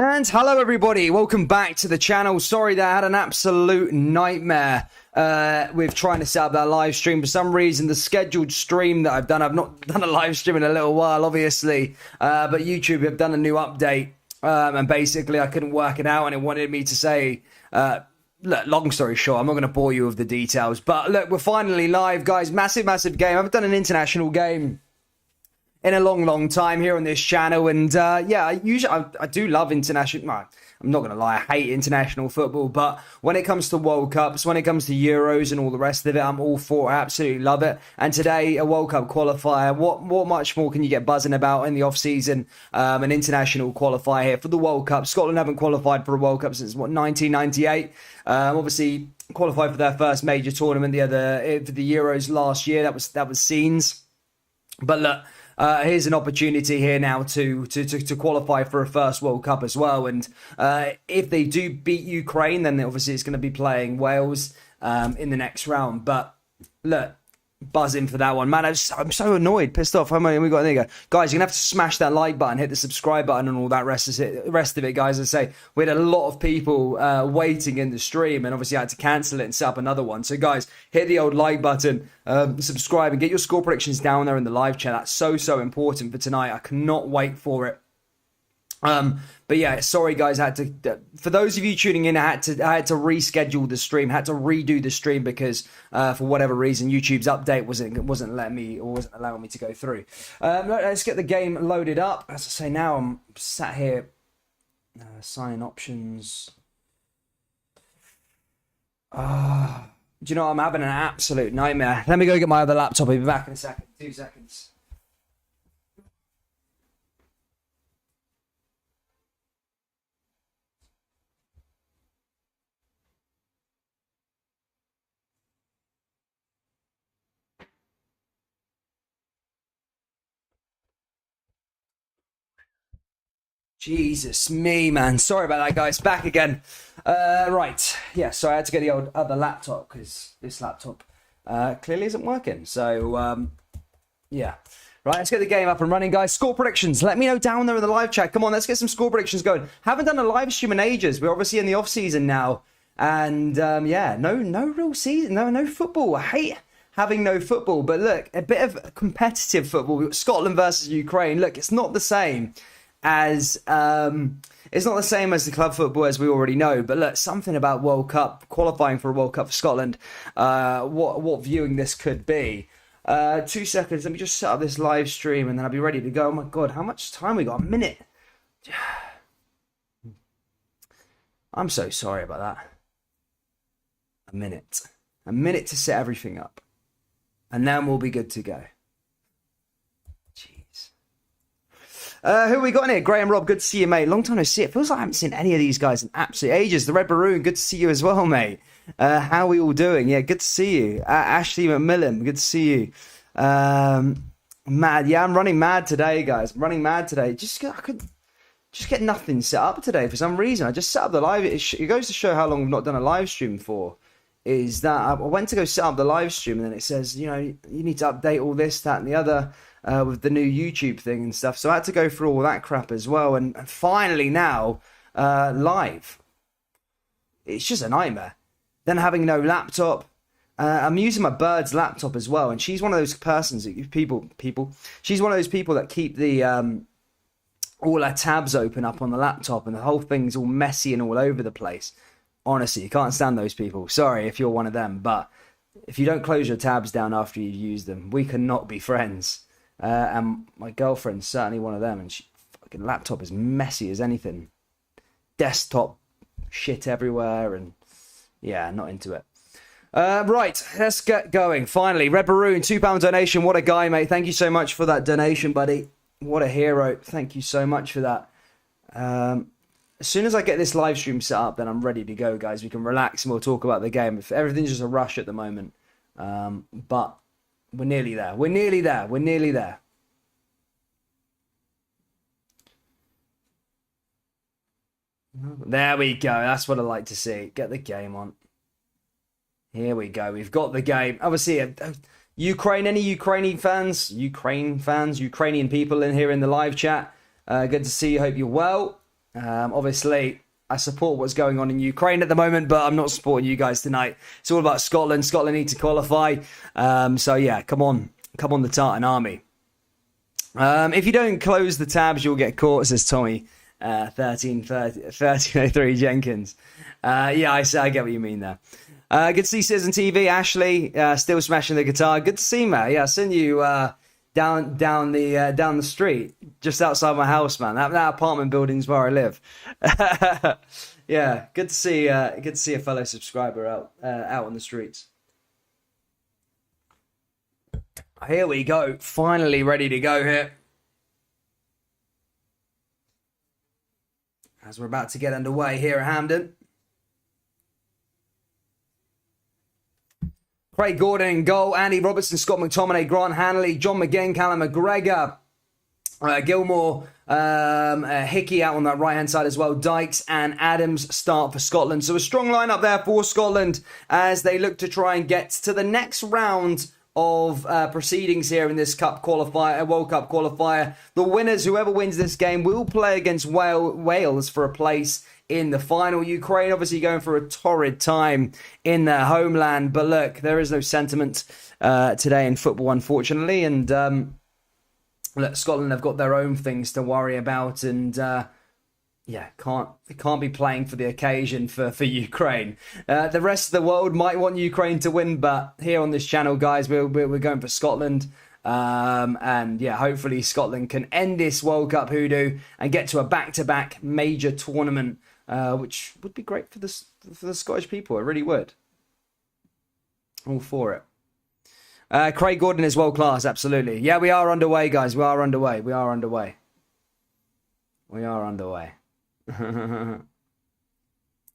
And hello everybody, welcome back to the channel. Sorry that I had an absolute nightmare with trying to set up that live stream. For some reason, the scheduled stream that I've not done a live stream in a little while, obviously. But YouTube have done a new update, and basically I couldn't work it out, and it wanted me to say, look, long story short, I'm not going to bore you with the details. But look, we're finally live, guys. Massive game. I've done an international game in a long time here on this channel, and yeah, I do love international. I'm not gonna lie, I hate international football, but when it comes to World Cups, when it comes to Euros and all the rest of it, I'm all for it. I absolutely love it. And today, a World Cup qualifier. What much more can you get buzzing about in the off season? An international qualifier here for the World Cup. Scotland haven't qualified for a World Cup since 1998. Obviously qualified for their first major tournament for the Euros last year. That was scenes. But look, here's an opportunity here now to qualify for a first World Cup as well. And if they do beat Ukraine, then obviously it's going to be playing Wales in the next round. But look, buzzing for that one. Man, I'm so annoyed, pissed off. How many we got? There you go. Guys, you're going to have to smash that like button, hit the subscribe button and all that rest of it, guys. As I say, we had a lot of people waiting in the stream, and obviously I had to cancel it and set up another one. So guys, hit the old like button, subscribe, and get your score predictions down there in the live chat. That's so important for tonight. I cannot wait for it. But yeah, sorry guys, for those of you tuning in, I had to reschedule the stream, had to redo the stream because for whatever reason YouTube's update wasn't allowing me to go through. Let's get the game loaded up. As I say, now I'm sat here, sign options. Do you know what? I'm having an absolute nightmare. Let me go get my other laptop. I'll be back in a second. 2 seconds. Jesus me, man. Sorry about that, guys. Back again. Right. Yeah, so I had to get the other laptop because this laptop clearly isn't working. So, yeah. Right, let's get the game up and running, guys. Score predictions. Let me know down there in the live chat. Come on, let's get some score predictions going. Haven't done a live stream in ages. We're obviously in the off-season now. And, yeah, no real season. No football. I hate having no football. But, look, a bit of competitive football. Scotland versus Ukraine. Look, it's not the same as the club football as we already know, but look, something about World Cup, qualifying for a World Cup for Scotland, what viewing this could be. 2 seconds, let me just set up this live stream and then I'll be ready to go. Oh my god, how much time we got? A minute. I'm so sorry about that. A minute to set everything up and then we'll be good to go. Who we got in here? Graham Rob, good to see you, mate. Long time no see. It feels like I haven't seen any of these guys in absolute ages. The Red Baroon, good to see you as well, mate. How are we all doing? Yeah, good to see you. Ashley McMillan, good to see you. Mad, yeah, I'm running mad today, guys. I'm running mad today. I could just get nothing set up today for some reason. I just set up the live. It goes to show how long we've not done a live stream for. Is that I went to go set up the live stream and then it says, you know, you need to update all this, that, and the other. With the new YouTube thing and stuff. So I had to go through all that crap as well. And finally now, live. It's just a nightmare. Then having no laptop. I'm using my bird's laptop as well. And she's one of those she's one of those people that keep the all her tabs open up on the laptop. And the whole thing's all messy and all over the place. Honestly, you can't stand those people. Sorry if you're one of them. But if you don't close your tabs down after you've used them, we cannot be friends. And my girlfriend's certainly one of them, and she fucking laptop is messy as anything. Desktop shit everywhere, and yeah, not into it. Right, let's get going. Finally, Red Baroon, £2 donation. What a guy, mate. Thank you so much for that donation, buddy. What a hero. Thank you so much for that. As soon as I get this live stream set up, then I'm ready to go, guys. We can relax and we'll talk about the game. If everything's just a rush at the moment, but we're nearly there. We're nearly there. There we go. That's what I like to see. Get the game on. Here we go. We've got the game. Obviously, Ukraine. Any Ukrainian fans? Ukrainian people in here in the live chat. Good to see you. Hope you're well. Obviously, I support what's going on in Ukraine at the moment, but I'm not supporting you guys tonight. It's all about Scotland. Scotland need to qualify. So yeah, come on, the Tartan Army. If you don't close the tabs, you'll get caught, says Tommy. 1303 Jenkins. Yeah, I get what you mean there. Good to see Citizen TV. Ashley, still smashing the guitar. Good to see, mate. Yeah, I seen you down the street, just outside my house, man. That apartment building's where I live. Yeah, good to see a fellow subscriber out on the streets. Here we go. Finally ready to go here. As we're about to get underway here at Hampden. Craig Gordon in goal, Andy Robertson, Scott McTominay, Grant Hanley, John McGinn, Callum McGregor, Gilmore, Hickey out on that right-hand side as well. Dykes and Adams start for Scotland. So a strong lineup there for Scotland as they look to try and get to the next round of proceedings here in this Cup qualifier, World Cup qualifier. The winners, whoever wins this game, will play against Wales for a place in the final. Ukraine obviously going for a torrid time in their homeland, but look, there is no sentiment today in football, unfortunately, and look, Scotland have got their own things to worry about, and can't be playing for the occasion for Ukraine. The rest of the world might want Ukraine to win, but here on this channel, guys, we're going for Scotland. And yeah, hopefully Scotland can end this World Cup hoodoo and get to a back-to-back major tournament, which would be great for the Scottish people. It really would. All for it. Craig Gordon is world class, absolutely. Yeah, we are underway, guys. We are underway. I'm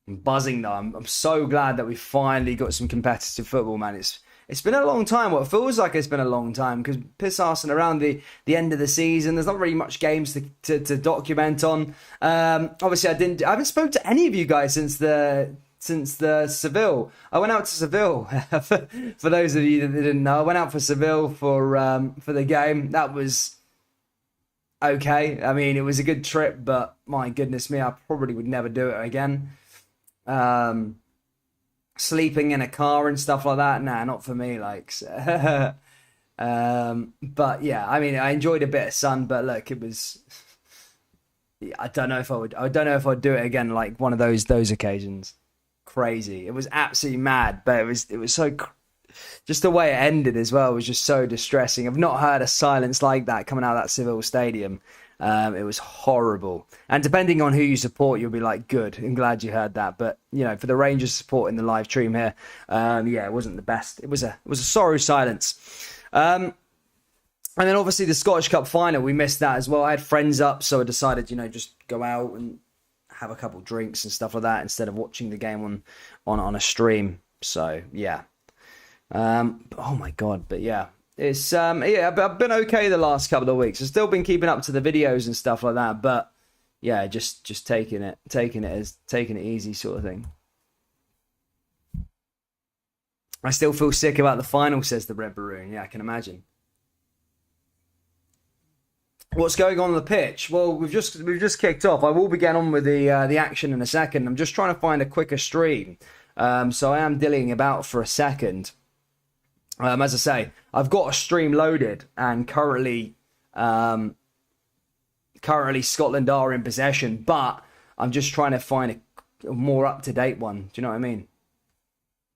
buzzing though. I'm so glad that we finally got some competitive football, man. It's been a long time. Well, it feels like it's been a long time because piss arsing around the end of the season. There's not really much games to document on. Obviously, I haven't spoken to any of you guys since the Seville. I went out to Seville. For those of you that didn't know, I went out for Seville for the game. That was okay. I mean, it was a good trip, but my goodness me, I probably would never do it again. Sleeping in a car and stuff like that, nah, not for me. Like, but yeah, I mean, I enjoyed a bit of sun, but look, it was. I don't know if I'd do it again. Like one of those occasions. Crazy. It was absolutely mad, but it was so. Just the way it ended as well was just so distressing. I've not heard a silence like that coming out of that Seville stadium. It was horrible. And depending on who you support, you'll be like, good, I'm glad you heard that. But, you know, for the Rangers supporting the live stream here, yeah, it wasn't the best. It was a sorry silence. And then obviously the Scottish Cup final, we missed that as well. I had friends up, so I decided, you know, just go out and have a couple drinks and stuff like that instead of watching the game on a stream. So, yeah. Oh my God, but yeah. It's yeah, I've been okay the last couple of weeks. I've still been keeping up to the videos and stuff like that, but yeah, just taking it easy sort of thing. I still feel sick about the final, says the Red Baroon. Yeah, I can imagine. What's going on the pitch? Well, we've just kicked off. I will be getting on with the action in a second. I'm just trying to find a quicker stream, so I am dillying about for a second. As I say, I've got a stream loaded, and currently Scotland are in possession, but I'm just trying to find a more up-to-date one. Do you know what I mean?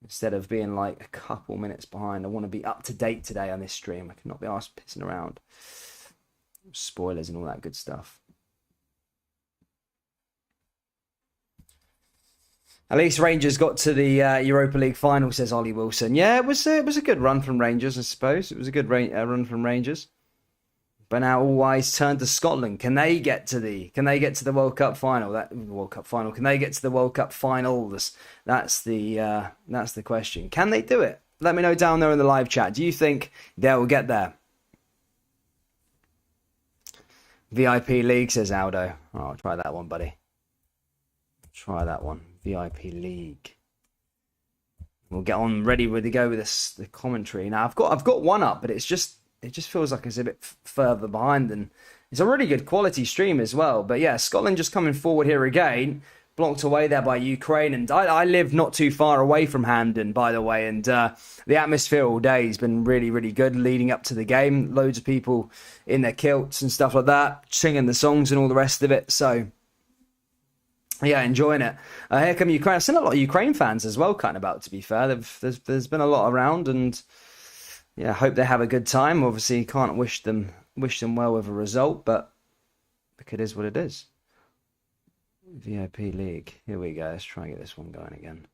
Instead of being like a couple minutes behind, I want to be up-to-date today on this stream. I cannot be asked pissing around. Spoilers and all that good stuff. At least Rangers got to the Europa League final, says Ollie Wilson. Yeah, it was a good run from Rangers, I suppose. It was a good run from Rangers. But now all eyes turn to Scotland. Can they get to the World Cup final? Can they get to the World Cup finals? That's the question. Can they do it? Let me know down there in the live chat. Do you think they'll get there? VIP League, says Aldo. Oh, I'll try that one, buddy. Try that one. VIP League. We'll get on ready to go with the commentary. Now I've got one up, but it just feels like it's a bit further behind It's a really good quality stream as well. But yeah, Scotland just coming forward here again. Blocked away there by Ukraine. And I live not too far away from Hampden, by the way. And the atmosphere all day has been really, really good leading up to the game. Loads of people in their kilts and stuff like that, singing the songs and all the rest of it. So, yeah, enjoying it. Here come Ukraine. I've seen a lot of Ukraine fans as well, kind of about, to be fair. There's been a lot around. And, yeah, hope they have a good time. Obviously, can't wish them well with a result. But look, it is what it is. VIP League. Here we go. Let's try and get this one going again.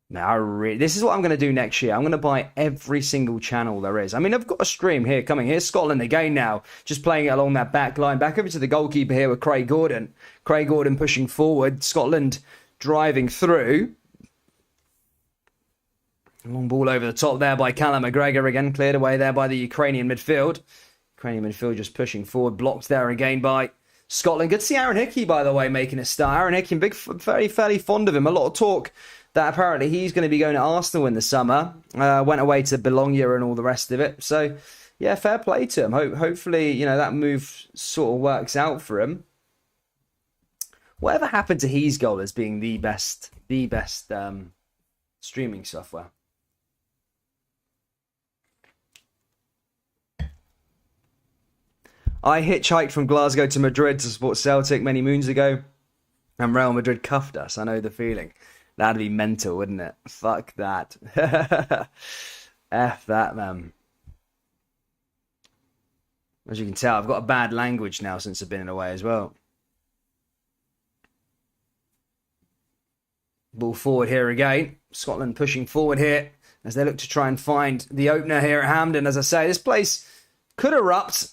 Now, this is what I'm going to do next year. I'm going to buy every single channel there is. I mean, I've got a stream here coming. Here's Scotland again now. Just playing it along that back line. Back over to the goalkeeper here with Craig Gordon. Craig Gordon pushing forward. Scotland driving through. Long ball over the top there by Callum McGregor again. Cleared away there by the Ukrainian midfield. Ukrainian midfield just pushing forward. Blocked there again by Scotland. Good to see Aaron Hickey, by the way, making a start. Aaron Hickey, fairly fond of him. A lot of talk that apparently he's going to be going to Arsenal in the summer. Went away to Bologna and all the rest of it. So, yeah, fair play to him. Hopefully, you know, that move sort of works out for him. Whatever happened to his goal as being the best streaming software? I hitchhiked from Glasgow to Madrid to support Celtic many moons ago, and Real Madrid cuffed us. I know the feeling. That'd be mental, wouldn't it? Fuck that. F that, man. As you can tell, I've got a bad language now since I've been away as well. Ball forward here again. Scotland pushing forward here as they look to try and find the opener here at Hampden. As I say, this place could erupt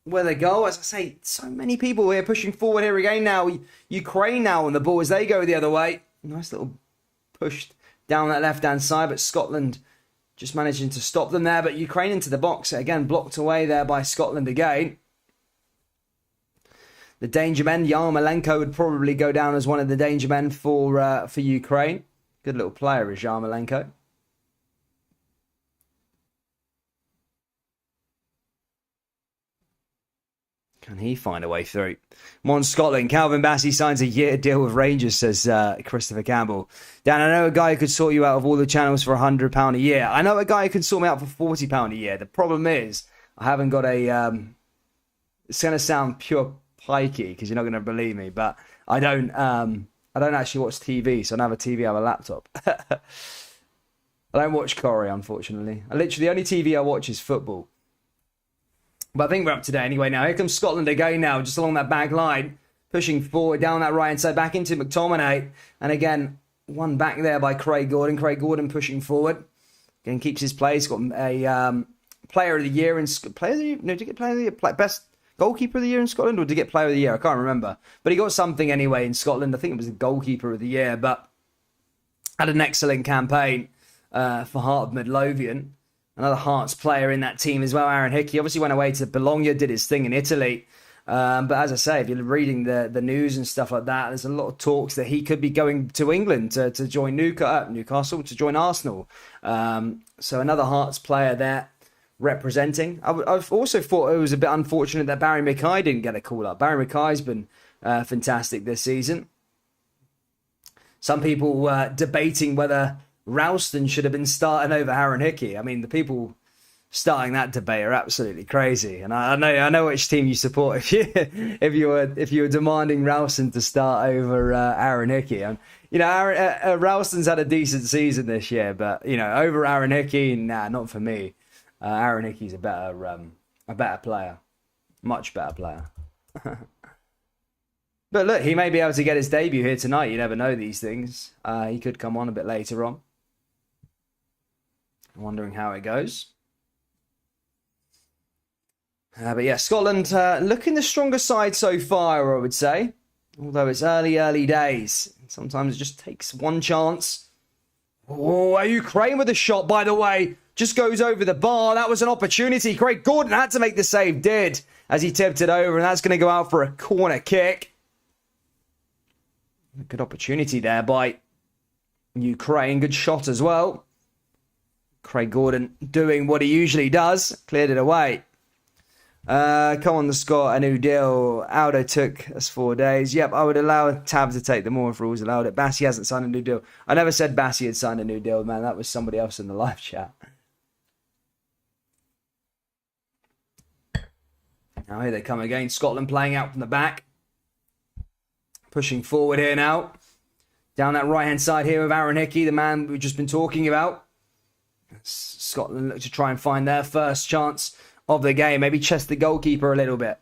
where they go. As I say, so many people here pushing forward here again now. Ukraine now on the ball as they go the other way. Nice little push down that left-hand side, but Scotland just managing to stop them there. But Ukraine into the box, again, blocked away there by Scotland again. The danger men, Yarmolenko would probably go down as one of the danger men for Ukraine. Good little player is Yarmolenko. Can he find a way through? Mon Scotland. Calvin Bassey signs a year deal with Rangers, says Christopher Campbell. Dan, I know a guy who could sort you out of all the channels for £100 a year. I know a guy who could sort me out for £40 a year. The problem is, I haven't got a... it's going to sound pure pikey because you're not going to believe me, but I don't actually watch TV, so I don't have a TV, I have a laptop. I don't watch Corey, unfortunately. The only TV I watch is football. But I think we're up to date anyway now. Here comes Scotland again now, just along that back line. Pushing forward down that right-hand side, back into McTominay. And again, one back there by Craig Gordon. Craig Gordon pushing forward. Again, keeps his place. Got a player of the year in... Player of the year? No, did he get player of the year? Best goalkeeper of the year in Scotland? Or did he get player of the year? I can't remember. But he got something anyway in Scotland. I think it was the goalkeeper of the year. But had an excellent campaign for Heart of Midlothian. Another Hearts player in that team as well, Aaron Hickey. Obviously went away to Bologna, did his thing in Italy. But as I say, if you're reading the news and stuff like that, there's a lot of talks that he could be going to England to join Newcastle, to join Arsenal. So another Hearts player there representing. I've also thought it was a bit unfortunate that Barry Mackay didn't get a call-up. Barry Mackay's been fantastic this season. Some people debating whether Ralston should have been starting over Aaron Hickey. I mean, the people starting that debate are absolutely crazy, and I know which team you support if you were demanding Ralston to start over Aaron Hickey. And you know, Ralston's had a decent season this year, but you know, over Aaron Hickey, nah, not for me. Aaron Hickey's a better player, much better player. But look, he may be able to get his debut here tonight. You never know these things. He could come on a bit later on. I'm wondering how it goes. But yeah, Scotland looking the stronger side so far, I would say. Although it's early days. Sometimes it just takes one chance. Oh, Ukraine with a shot, by the way. Just goes over the bar. That was an opportunity. Craig Gordon had to make the save. Did. As he tipped it over. And that's going to go out for a corner kick. A good opportunity there by Ukraine. Good shot as well. Craig Gordon doing what he usually does. Cleared it away. Come on, the Scott, a new deal. Aldo took us 4 days. Yep, I would allow Tab to take them more if rules allowed it. Bassy hasn't signed a new deal. I never said Bassy had signed a new deal, man. That was somebody else in the live chat. Now here they come again. Scotland playing out from the back. Pushing forward here now. Down that right-hand side here with Aaron Hickey, the man we've just been talking about. Scotland look to try and find their first chance of the game. Maybe chest the goalkeeper a little bit.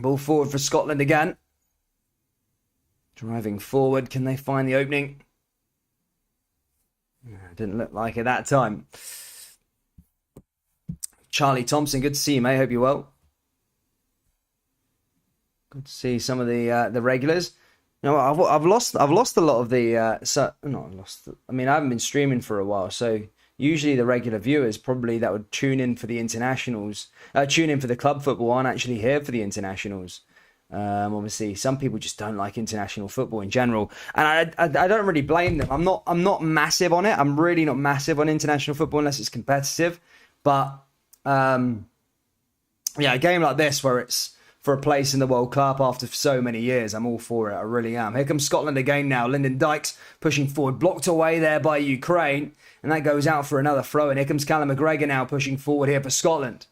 Ball forward for Scotland again. Driving forward. Can they find the opening? Didn't look like it that time. Charlie Thompson, good to see you, mate. Hope you're well. Good to see some of the regulars. You know, I've lost a lot of the I mean, I haven't been streaming for a while, so usually the regular viewers probably that would tune in for the internationals, tune in for the club football, aren't actually here for the internationals. Obviously, some people just don't like international football in general, and I don't really blame them. I'm not massive on it. I'm really not massive on international football unless it's competitive. But yeah, a game like this where it's for a place in the World Cup after so many years, I'm all for it. I really am. Here comes Scotland again now. Lyndon Dykes pushing forward, blocked away there by Ukraine, and that goes out for another throw. And here comes Callum McGregor now pushing forward here for Scotland.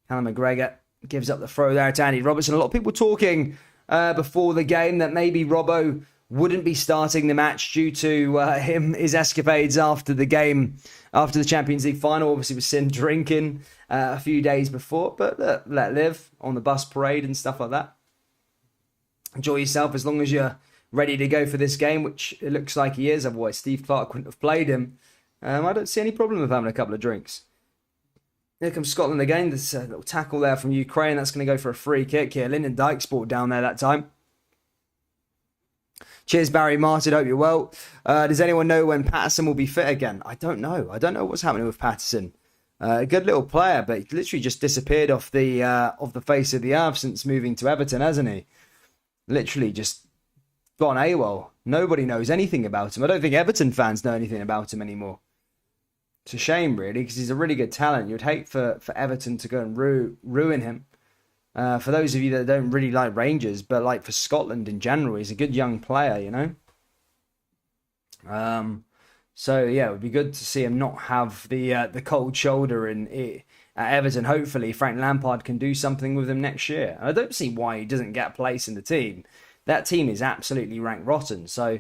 Callum McGregor gives up the throw there to Andy Robertson. A lot of people talking before the game that maybe Robbo wouldn't be starting the match due to his escapades after the game, after the Champions League final. Obviously, was seen drinking a few days before, but let live on the bus parade and stuff like that. Enjoy yourself as long as you're ready to go for this game, which it looks like he is. Otherwise, Steve Clark wouldn't have played him. I don't see any problem with having a couple of drinks. Here comes Scotland again. There's a little tackle there from Ukraine. That's going to go for a free kick here. Lyndon Dykes brought down there that time. Cheers, Barry Martin. Hope you're well. Does anyone know when Patterson will be fit again? I don't know. I don't know what's happening with Patterson. A good little player, but he literally just disappeared off the face of the earth since moving to Everton, hasn't he? Literally just gone AWOL. Nobody knows anything about him. I don't think Everton fans know anything about him anymore. It's a shame, really, because he's a really good talent. You'd hate for Everton to go and ruin him. For those of you that don't really like Rangers, but like for Scotland in general, he's a good young player, you know. So yeah, it would be good to see him not have the cold shoulder at Everton. Hopefully, Frank Lampard can do something with him next year. And I don't see why he doesn't get a place in the team. That team is absolutely ranked rotten. So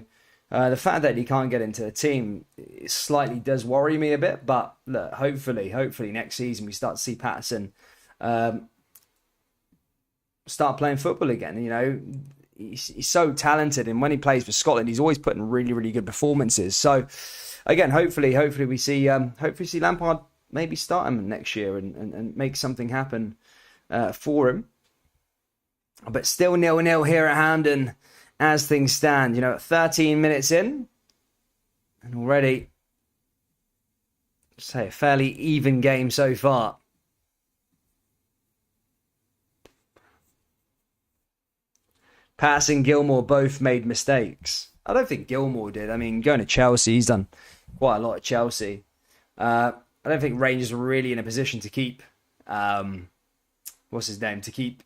the fact that he can't get into the team slightly does worry me a bit. But look, hopefully next season we start to see Patterson start playing football again. You know, he's so talented, and when he plays for Scotland, he's always putting really, really good performances. So again, hopefully we see Lampard maybe start him next year and make something happen for him. But still 0-0 here at Hampden as things stand. You know, 13 minutes in, and already, say, a fairly even game so far. Pass and Gilmore both made mistakes. I don't think Gilmore did. I mean, going to Chelsea, he's done quite a lot at Chelsea. I don't think Rangers were really in a position to keep what's his name? To keep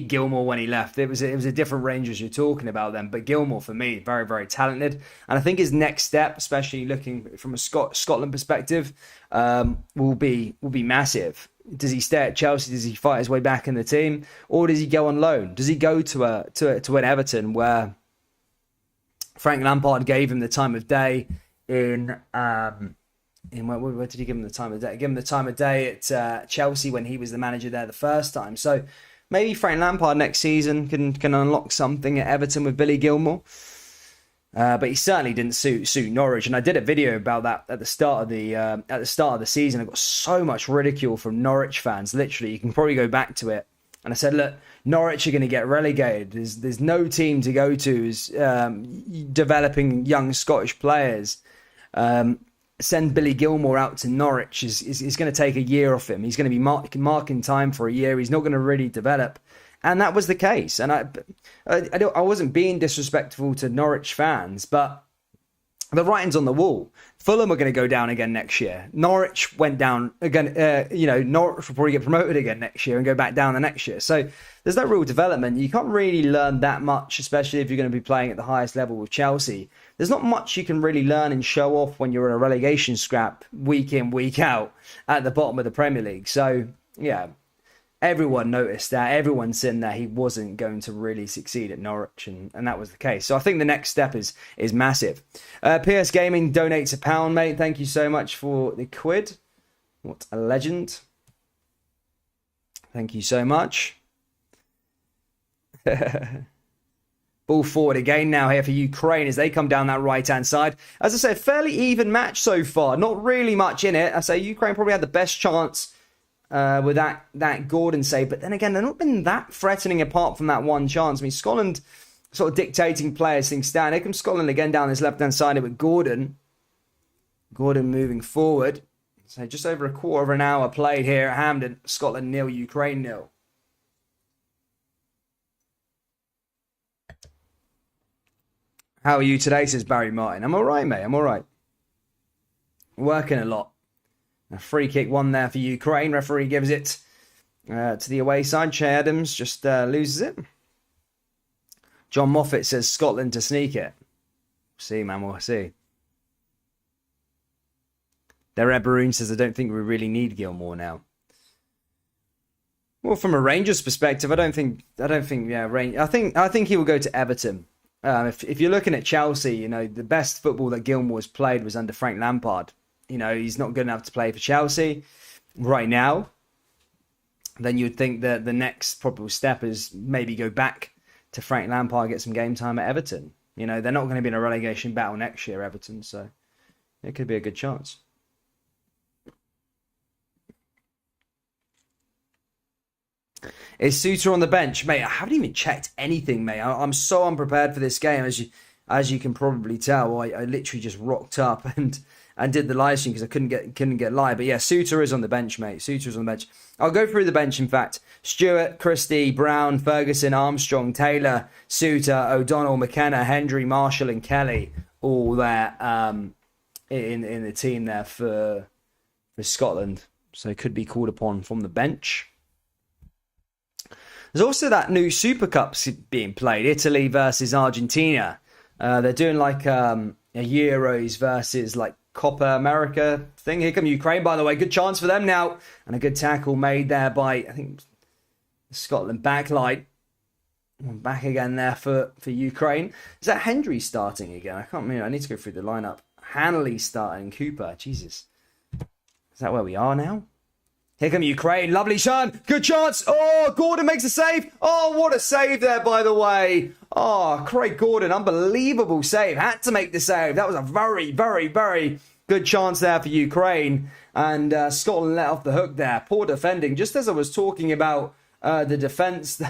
Gilmore when he left. It was a different Rangers you're talking about then. But Gilmore, for me, very, very talented. And I think his next step, especially looking from a Scotland perspective, will be massive. Does he stay at Chelsea? Does he fight his way back in the team, or does he go on loan? Does he go to an Everton where Frank Lampard gave him the time of day where did he give him the time of day? Give him the time of day at Chelsea when he was the manager there the first time. So maybe Frank Lampard next season can unlock something at Everton with Billy Gilmore. But he certainly didn't suit Norwich, and I did a video about that at the start of the season. I got so much ridicule from Norwich fans. Literally, you can probably go back to it. And I said, look, Norwich are going to get relegated. There's no team to go to who's developing young Scottish players. Send Billy Gilmore out to Norwich is going to take a year off him. He's going to be marking time for a year. He's not going to really develop. And that was the case. And I wasn't being disrespectful to Norwich fans, but the writing's on the wall. Fulham are going to go down again next year. Norwich went down again. Norwich will probably get promoted again next year and go back down the next year. So there's no real development. You can't really learn that much, especially if you're going to be playing at the highest level with Chelsea. There's not much you can really learn and show off when you're in a relegation scrap week in, week out at the bottom of the Premier League. So, yeah, everyone noticed that. Everyone's seen that he wasn't going to really succeed at Norwich, and that was the case. So I think the next step is massive. PS Gaming donates £1, mate. Thank you so much for the quid. What a legend. Thank you so much. Ball forward again now here for Ukraine as they come down that right-hand side. As I said, fairly even match so far. Not really much in it. I say Ukraine probably had the best chance with that Gordon save. But then again, they've not been that threatening apart from that one chance. I mean, Scotland sort of dictating players things down. Here comes Scotland again down this left-hand side with Gordon. Gordon moving forward. So just over a quarter of an hour played here at Hampden. Scotland 0, Ukraine 0. How are you today, says Barry Martin. I'm all right, mate. I'm all right. Working a lot. A free kick one there for Ukraine. Referee gives it to the away side. Che Adams just loses it. John Moffat says Scotland to sneak it. See, man, we'll see. Derek Baroon says, I don't think we really need Gilmore now. Well, from a Rangers perspective, I think I think he will go to Everton. If you're looking at Chelsea, you know, the best football that Gilmore's played was under Frank Lampard. You know, he's not good enough to play for Chelsea right now. Then you'd think that the next probable step is maybe go back to Frank Lampard, get some game time at Everton. You know, they're not going to be in a relegation battle next year, Everton, so it could be a good chance. Is Suter on the bench? Mate, I haven't even checked anything, mate. I'm so unprepared for this game, as you can probably tell. I literally just rocked up and did the live stream because I couldn't get live. But yeah, Suter is on the bench, mate. Suter is on the bench. I'll go through the bench, in fact. Stewart, Christie, Brown, Ferguson, Armstrong, Taylor, Suter, O'Donnell, McKenna, Hendry, Marshall and Kelly, all there in the team there for Scotland. So it could be called upon from the bench. There's also that new Super Cup being played, Italy versus Argentina. They're doing like a Euros versus like Copa America thing. Here come Ukraine, by the way. Good chance for them now. And a good tackle made there by, I think, Scotland backline. Back again there for Ukraine. Is that Hendry starting again? I can't remember. I need to go through the lineup. Hanley starting. Cooper. Jesus. Is that where we are now? Here come Ukraine. Lovely shot. Good chance. Oh, Gordon makes a save. Oh, what a save there, by the way. Oh, Craig Gordon. Unbelievable save. Had to make the save. That was a very, very, very good chance there for Ukraine. And Scotland let off the hook there. Poor defending. Just as I was talking about the defence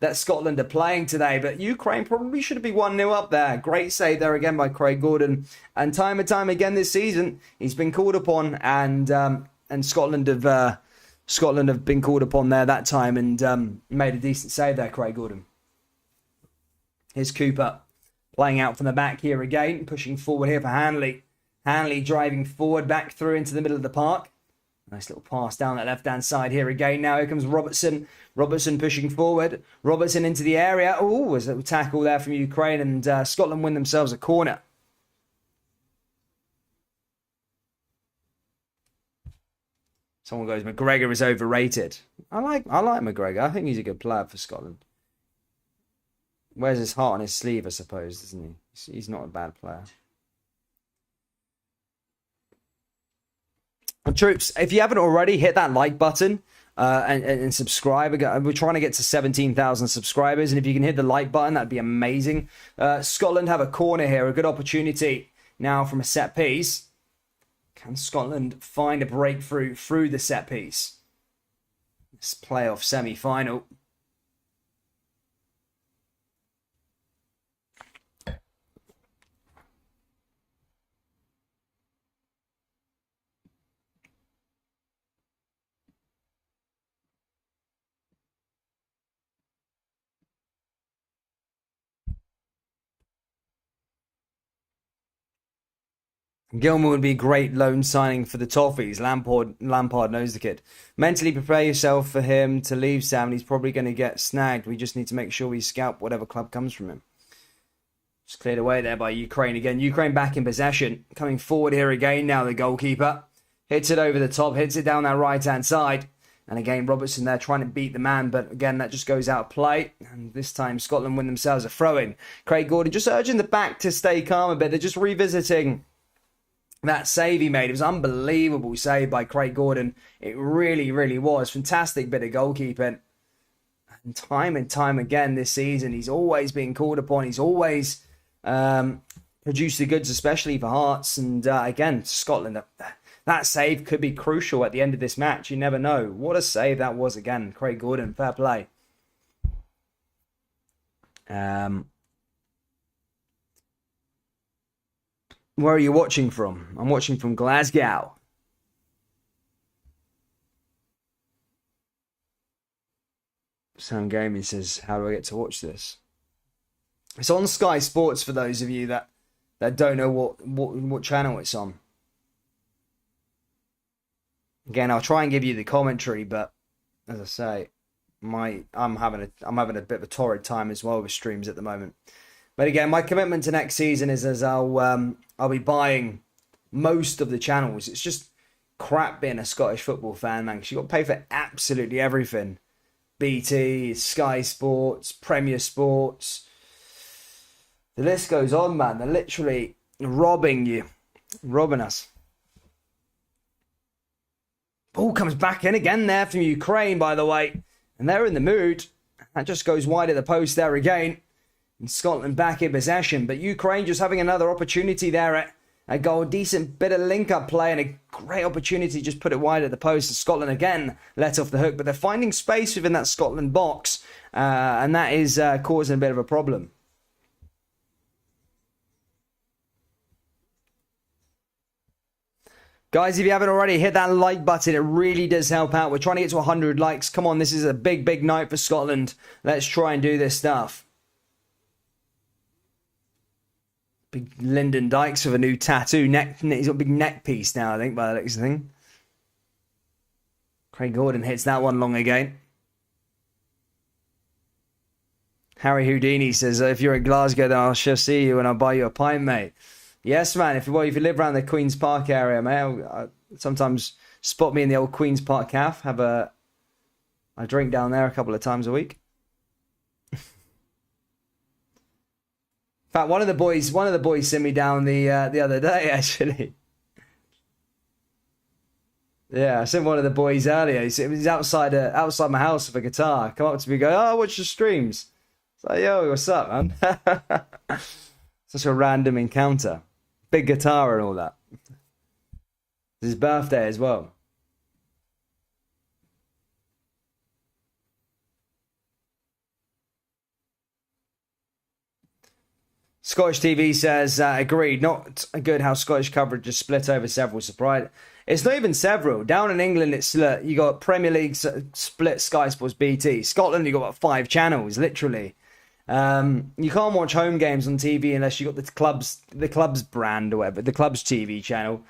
that Scotland are playing today. But Ukraine probably should be 1-0 up there. Great save there again by Craig Gordon. And time again this season, he's been called upon. And Scotland have been called upon there that time and made a decent save there, Craig Gordon. Here's Cooper playing out from the back here again, pushing forward here for Hanley. Hanley driving forward back through into the middle of the park. Nice little pass down that left-hand side here again. Now here comes Robertson. Robertson pushing forward. Robertson into the area. Oh, there's a little tackle there from Ukraine and Scotland win themselves a corner. Someone goes, McGregor is overrated. I like McGregor. I think he's a good player for Scotland. Wears his heart on his sleeve, I suppose, doesn't he? He's not a bad player. Well, troops, if you haven't already, hit that like button and subscribe. We're trying to get to 17,000 subscribers, and if you can hit the like button, that'd be amazing. Scotland have a corner here, a good opportunity now from a set piece. Can Scotland find a breakthrough through the set piece? This playoff semi-final. Gilmour would be a great loan signing for the Toffees. Lampard knows the kid. Mentally prepare yourself for him to leave, Sam. He's probably going to get snagged. We just need to make sure we scalp whatever club comes from him. Just cleared away there by Ukraine again. Ukraine back in possession. Coming forward here again now, the goalkeeper. Hits it over the top, hits it down that right-hand side. And again, Robertson there trying to beat the man, but again, that just goes out of play. And this time, Scotland win themselves a throw-in. Craig Gordon just urging the back to stay calm a bit. They're just revisiting that save he made. It was an unbelievable save by Craig Gordon. It really, really was. Fantastic bit of goalkeeping. And time again this season, he's always being called upon. He's always produced the goods, especially for Hearts. And again, Scotland, that save could be crucial at the end of this match. You never know. What a save that was again. Craig Gordon, fair play. Where are you watching from? I'm watching from Glasgow. Sam Gaming says, how do I get to watch this? It's on Sky Sports for those of you that don't know what channel it's on. Again, I'll try and give you the commentary, but as I say, I'm having a bit of a torrid time as well with streams at the moment. But again, my commitment to next season is as I'll be buying most of the channels. It's just crap being a Scottish football fan, man, because you've got to pay for absolutely everything. BT, Sky Sports, Premier Sports. The list goes on, man. They're literally robbing us. Ball comes back in again there from Ukraine, by the way. And they're in the mood. That just goes wide at the post there again. And Scotland back in possession. But Ukraine just having another opportunity there at a goal. Decent bit of link-up play and a great opportunity. Just put it wide at the post. And Scotland again let off the hook. But they're finding space within that Scotland box. And that is causing a bit of a problem. Guys, if you haven't already, hit that like button. It really does help out. We're trying to get to 100 likes. Come on, this is a big, big night for Scotland. Let's try and do this stuff. Big Lyndon Dykes with a new tattoo. He's got a big neck piece now, I think, by the looks of thing. Craig Gordon hits that one long again. Harry Houdini says, if you're in Glasgow, then I shall see you and I'll buy you a pint, mate. Yes, man. If you live around the Queen's Park area, mate, I sometimes spot me in the old Queen's Park Cafe. Have a drink down there a couple of times a week. In fact, one of the boys sent me down the other day, actually. Yeah, I sent one of the boys earlier. It was outside my house with a guitar. Come up to me, and go, "Oh, I watch your streams." It's like, "Yo, what's up, man?" Such a random encounter. Big guitar and all that. It's his birthday as well. Scottish TV says, agreed. Not good how Scottish coverage is split over several. Surprise. It's not even several. Down in England, it's split. You got Premier League split Sky Sports BT. Scotland, you got about 5 channels, literally. You can't watch home games on TV unless you got the club's brand or whatever, the club's TV channel.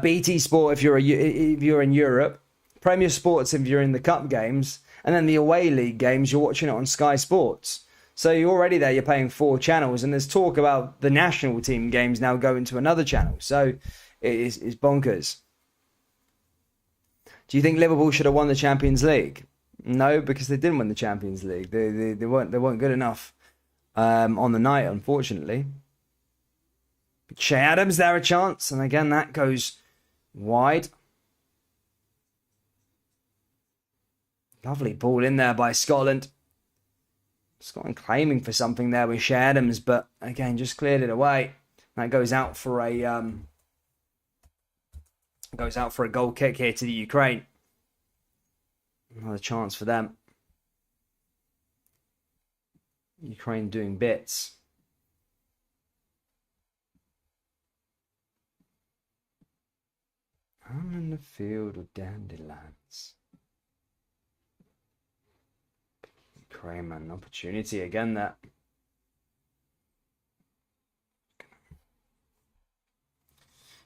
BT Sport if you're in Europe, Premier Sports if you're in the cup games, and then the away league games you're watching it on Sky Sports. So you're already there. You're paying 4 channels, and there's talk about the national team games now going to another channel. So it's bonkers. Do you think Liverpool should have won the Champions League? No, because they didn't win the Champions League. They weren't good enough on the night, unfortunately. But Shea Adams there a chance, and again that goes wide. Lovely ball in there by Scotland. Scotland claiming for something there with Shea Adams, but again just cleared it away. That goes out for a goal kick here to the Ukraine. Another chance for them. Ukraine doing bits. I'm in the field of dandelions. Ukraine, man, opportunity again that.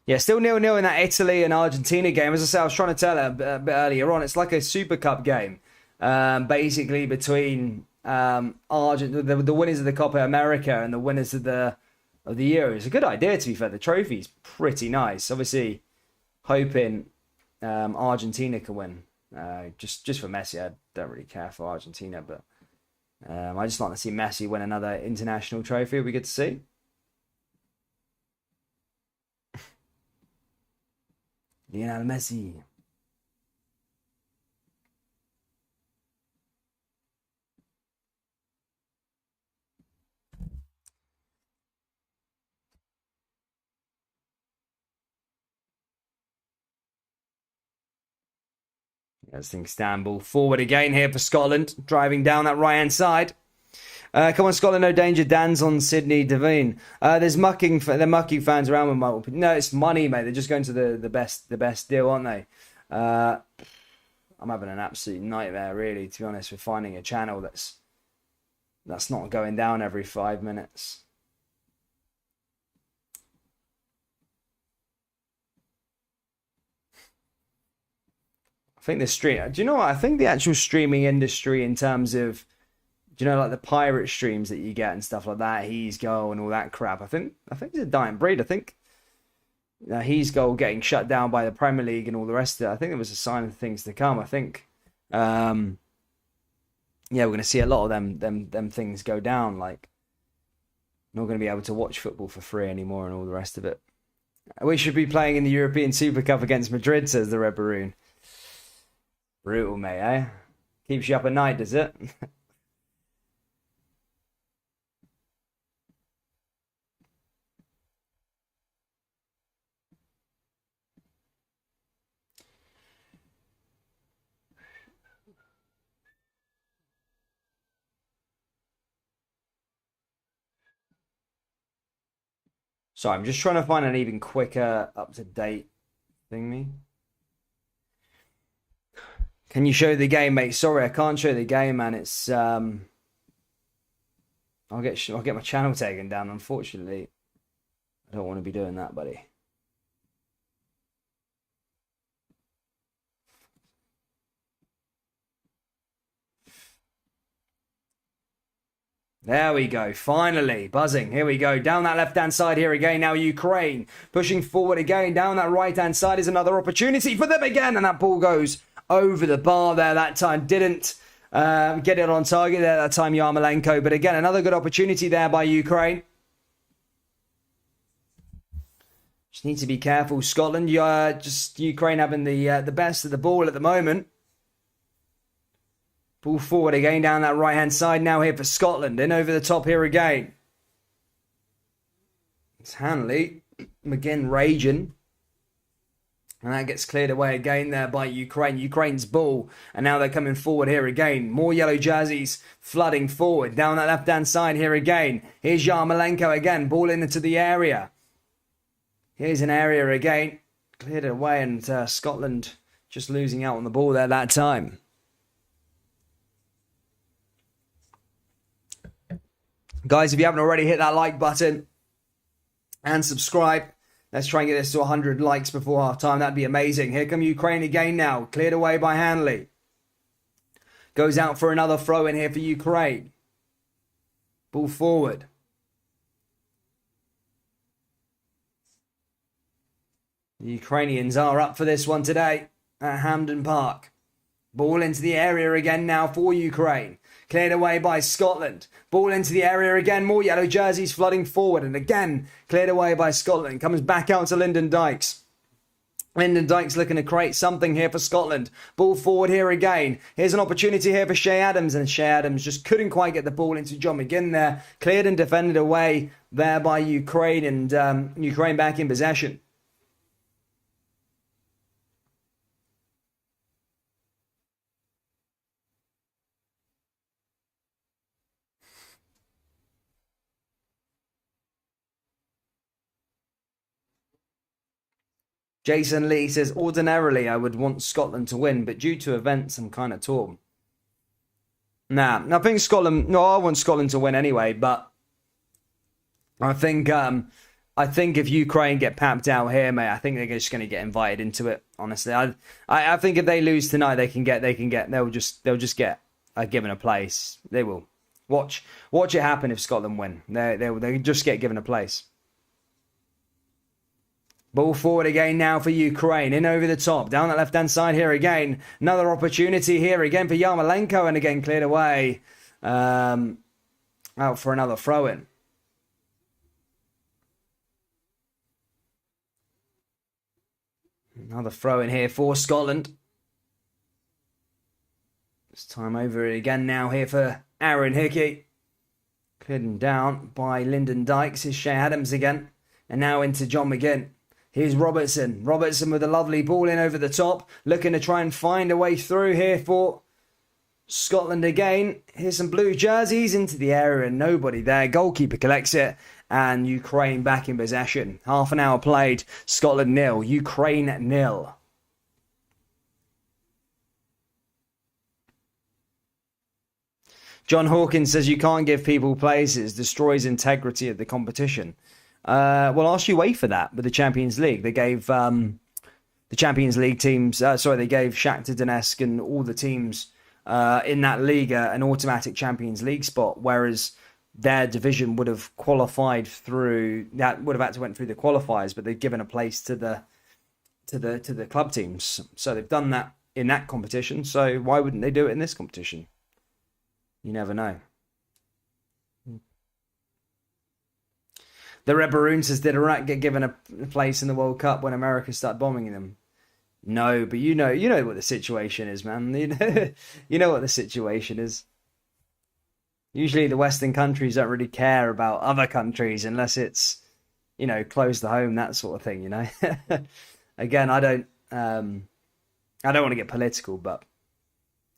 Yeah, still 0-0 in that Italy and Argentina game. As I said, I was trying to tell it a bit earlier on. It's like a Super Cup game, basically between the winners of the Copa America and the winners of the Euro. It's a good idea, to be fair. The trophy's pretty nice. Obviously, hoping Argentina can win. Just for Messi, I don't really care for Argentina, but I just want to see Messi win another international trophy. It'll be good to see. Lionel Messi. As things stand, ball forward again here for Scotland, driving down that right-hand side. Come on, Scotland, no danger. Dan's on Sydney Devine. They're mucking fans around with my. No, it's money, mate. They're just going to the best deal, aren't they? I'm having an absolute nightmare, really, to be honest, with finding a channel that's not going down every 5 minutes. I think the stream. Do you know what? I think the actual streaming industry, in terms of, do you know, like the pirate streams that you get and stuff like that, He's Goal and all that crap. I think it's a dying breed. I think He's Goal getting shut down by the Premier League and all the rest of it. I think it was a sign of things to come. I think, yeah, we're going to see a lot of them things go down. Like, not going to be able to watch football for free anymore and all the rest of it. We should be playing in the European Super Cup against Madrid, says the Red Baroon. Brutal, mate, eh? Keeps you up at night, does it? So I'm just trying to find an even quicker, up-to-date thingy. Can you show the game, mate? Sorry, I can't show the game, man. It's I'll get my channel taken down. Unfortunately, I don't want to be doing that, buddy. There we go. Finally, buzzing. Here we go. Down that left-hand side here again. Now Ukraine pushing forward again. Down that right-hand side is another opportunity for them again, and that ball goes over the bar there. That time didn't get it on target there. That time Yarmolenko, but again another good opportunity there by Ukraine. Just need to be careful, Scotland. Just Ukraine having the best of the ball at the moment. Ball forward again down that right-hand side now here for Scotland. In over the top here again. It's Hanley. McGinn raging. And that gets cleared away again there by Ukraine. Ukraine's ball. And now they're coming forward here again. More yellow jerseys flooding forward. Down that left-hand side here again. Here's Yarmolenko again. Ball into the area. Here's an area again. Cleared it away, and Scotland just losing out on the ball there that time. Guys, if you haven't already, hit that like button and subscribe. Let's try and get this to 100 likes before half time. That'd be amazing. Here come Ukraine again now. Cleared away by Hanley. Goes out for another throw in here for Ukraine. Ball forward. The Ukrainians are up for this one today at Hampden Park. Ball into the area again now for Ukraine. Cleared away by Scotland. Ball into the area again. More yellow jerseys flooding forward. And again, cleared away by Scotland. Comes back out to Lyndon Dykes. Lyndon Dykes looking to create something here for Scotland. Ball forward here again. Here's an opportunity here for Shea Adams. And Shea Adams just couldn't quite get the ball into John McGinn there. Cleared and defended away there by Ukraine. And Ukraine back in possession. Jason Lee says, ordinarily I would want Scotland to win, but due to events, I'm kind of torn. Nah, I think I want Scotland to win anyway, but I think I think if Ukraine get papped out here, mate, I think they're just going to get invited into it. Honestly, I think if they lose tonight, they'll just get given a place. They will. Watch it happen if Scotland win. They just get given a place. Ball forward again now for Ukraine. In over the top. Down that left-hand side here again. Another opportunity here again for Yarmolenko. And again cleared away. Out for another throw-in. Another throw-in here for Scotland. It's time over again now here for Aaron Hickey. Cleared down by Lyndon Dykes. Here's Shea Adams again. And now into John McGinn. Here's Robertson. Robertson with a lovely ball in over the top. Looking to try and find a way through here for Scotland again. Here's some blue jerseys into the area and nobody there. Goalkeeper collects it. And Ukraine back in possession. Half an hour played. Scotland 0. Ukraine 0. John Hawkins says you can't give people places. Destroys integrity of the competition. Well, ask you wait for that with the Champions League. They gave the Champions League teams, they gave Shakhtar Donetsk and all the teams in that league an automatic Champions League spot, whereas their division would have qualified through that, would have had to went through the qualifiers, but they've given a place to the club teams. So they've done that in that competition. So why wouldn't they do it in this competition? You never know. The Red Baroon says, did Iraq get given a place in the World Cup when America started bombing them? No, but you know what the situation is, man. You know what the situation is. Usually the Western countries don't really care about other countries unless it's, close to home, that sort of thing, Again, I don't want to get political, but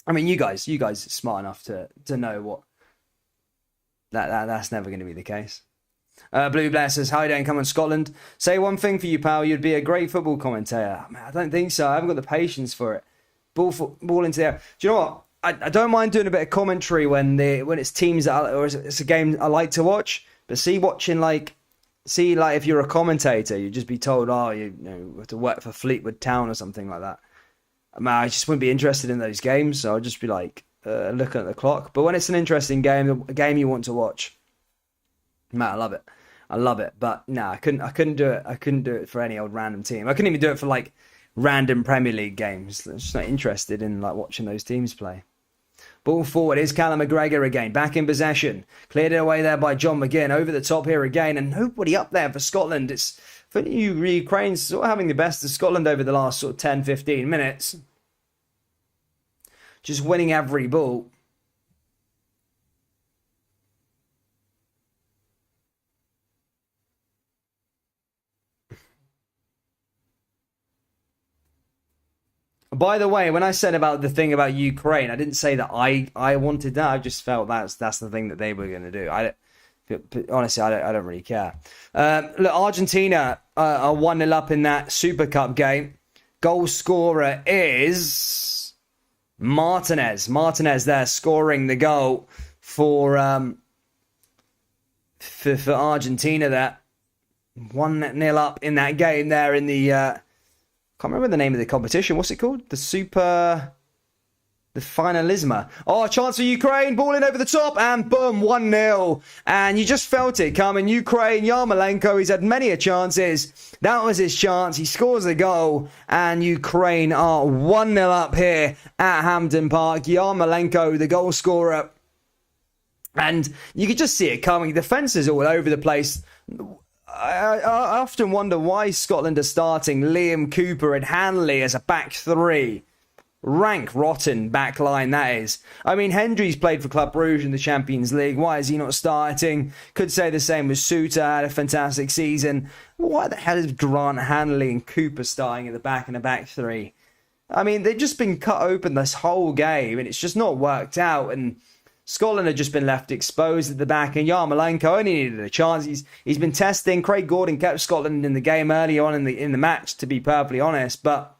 I mean, you guys are smart enough to know what that's never going to be the case. Blue Blair says, hi, don't come on Scotland. Say one thing for you, pal. You'd be a great football commentator. Man, I don't think so. I haven't got the patience for it. Ball into the air. Do you know what? I don't mind doing a bit of commentary when it's teams or it's a game I like to watch. But if you're a commentator, you'd just be told, you have to work for Fleetwood Town or something like that. I just wouldn't be interested in those games. So I'd just be looking at the clock. But when it's an interesting game, a game you want to watch, man, I love it. But no, I couldn't do it. I couldn't do it for any old random team. I couldn't even do it for random Premier League games. I'm just not interested in watching those teams play. Ball forward is Callum McGregor again, back in possession. Cleared it away there by John McGinn. Over the top here again, and nobody up there for Scotland. It's for Ukraine's sort of having the best of Scotland over the last sort of 10, 15 minutes. Just winning every ball. By the way, when I said about the thing about Ukraine, I didn't say that I wanted that. I just felt that's the thing that they were going to do. Honestly, I don't really care. Look, Argentina are 1-0 up in that Super Cup game. Goal scorer is Martinez. Martinez there scoring the goal for Argentina there. 1-0 up in that game there in the... can't remember the name of the competition. What's it called? The Finalisma. Oh, chance for Ukraine. Ball in over the top. And boom, 1-0. And you just felt it coming. Ukraine, Yarmolenko, he's had many a chances. That was his chance. He scores the goal. And Ukraine are 1-0 up here at Hampden Park. Yarmolenko, the goal scorer. And you could just see it coming. Defences all over the place. I often wonder why Scotland are starting Liam Cooper and Hanley as a back three. Rank rotten back line, that is. I mean, Hendry's played for Club Brugge in the Champions League. Why is he not starting? Could say the same with Suter, had a fantastic season. Why the hell is Grant Hanley and Cooper starting at the back in a back three? I mean, they've just been cut open this whole game and it's just not worked out. And Scotland have just been left exposed at the back, and Yarmolenko only needed a chance. He's been testing. Craig Gordon kept Scotland in the game early on in the match, to be perfectly honest. But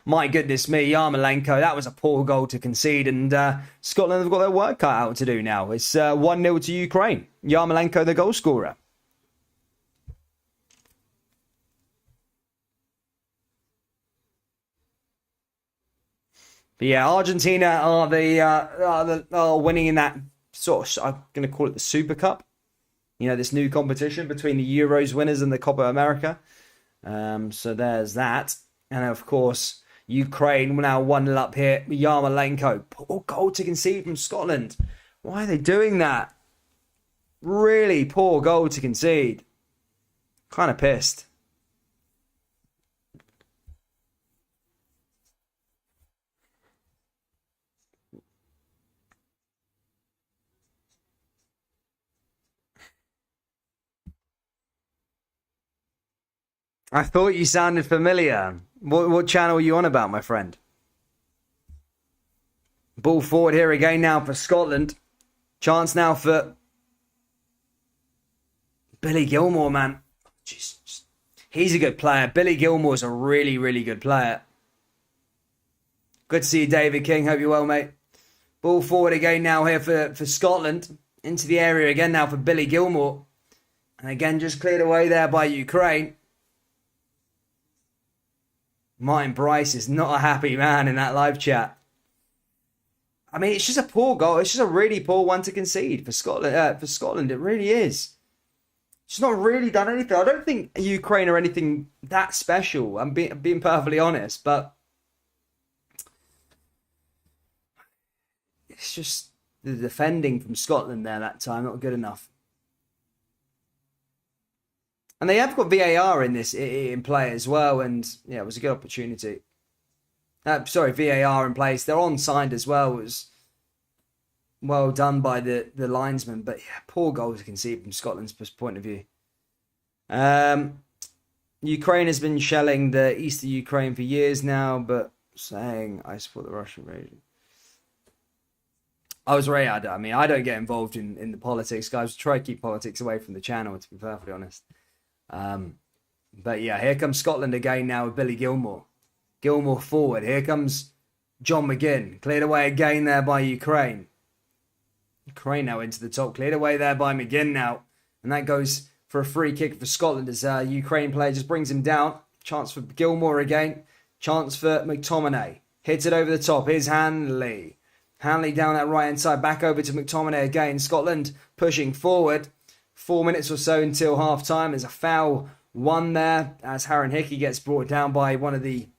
my goodness me, Yarmolenko, that was a poor goal to concede, and Scotland have got their work cut out to do now. It's 1-0 to Ukraine. Yarmolenko, the goal scorer. But yeah, Argentina are winning in that sort of, I'm going to call it the Super Cup. You know, this new competition between the Euros winners and the Copa America. So there's that. And of course, Ukraine now 1-0 up here. Yarmolenko, poor goal to concede from Scotland. Why are they doing that? Really poor goal to concede. Kind of pissed. I thought you sounded familiar. What channel are you on about, my friend? Ball forward here again now for Scotland. Chance now for Billy Gilmour, man. Jeez. He's a good player. Billy Gilmour's a really, really good player. Good to see you, David King. Hope you're well, mate. Ball forward again now here for Scotland. Into the area again now for Billy Gilmour. And again, just cleared away there by Ukraine. Martin Bryce is not a happy man in that live chat. I mean, it's just a poor goal. It's just a really poor one to concede for Scotland. It really is. She's not really done anything. I don't think Ukraine are anything that special. I'm being perfectly honest, but it's just the defending from Scotland there that time not good enough. And they have got VAR in play as well, and yeah, it was a good opportunity. VAR in place. They're onside as well. It was well done by the linesman, but yeah, poor goal to concede from Scotland's point of view. Ukraine has been shelling the east of Ukraine for years now, but saying I support the Russian invasion. I mean, I don't get involved in the politics, guys. Try to keep politics away from the channel, to be perfectly honest. But yeah, here comes Scotland again now with Billy Gilmour. Gilmour forward. Here comes John McGinn. Cleared away again there by Ukraine. Ukraine now into the top. Cleared away there by McGinn now. And that goes for a free kick for Scotland as Ukraine player just brings him down. Chance for Gilmour again. Chance for McTominay. Hits it over the top. Here's Hanley. Hanley down that right hand side. Back over to McTominay again. Scotland pushing forward. 4 minutes or so until half time. There's a foul one there as Harren Hickey gets brought down by one of the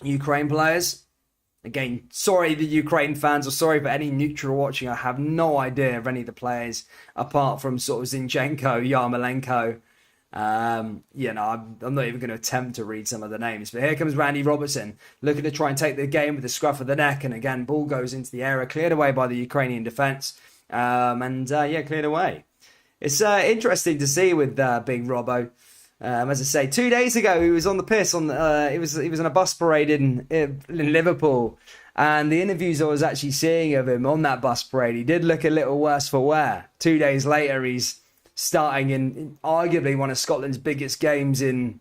Ukraine players. Again, sorry the Ukraine fans, or sorry for any neutral watching. I have no idea of any of the players apart from sort of Zinchenko, Yarmolenko. I'm not even going to attempt to read some of the names. But here comes Randy Robertson looking to try and take the game with the scruff of the neck. And again, ball goes into the area, cleared away by the Ukrainian defence. Cleared away. It's interesting to see with Big Robbo. As I say, 2 days ago he was on the piss. He was on a bus parade in Liverpool, and the interviews I was actually seeing of him on that bus parade, he did look a little worse for wear. 2 days later, he's starting in arguably one of Scotland's biggest games in.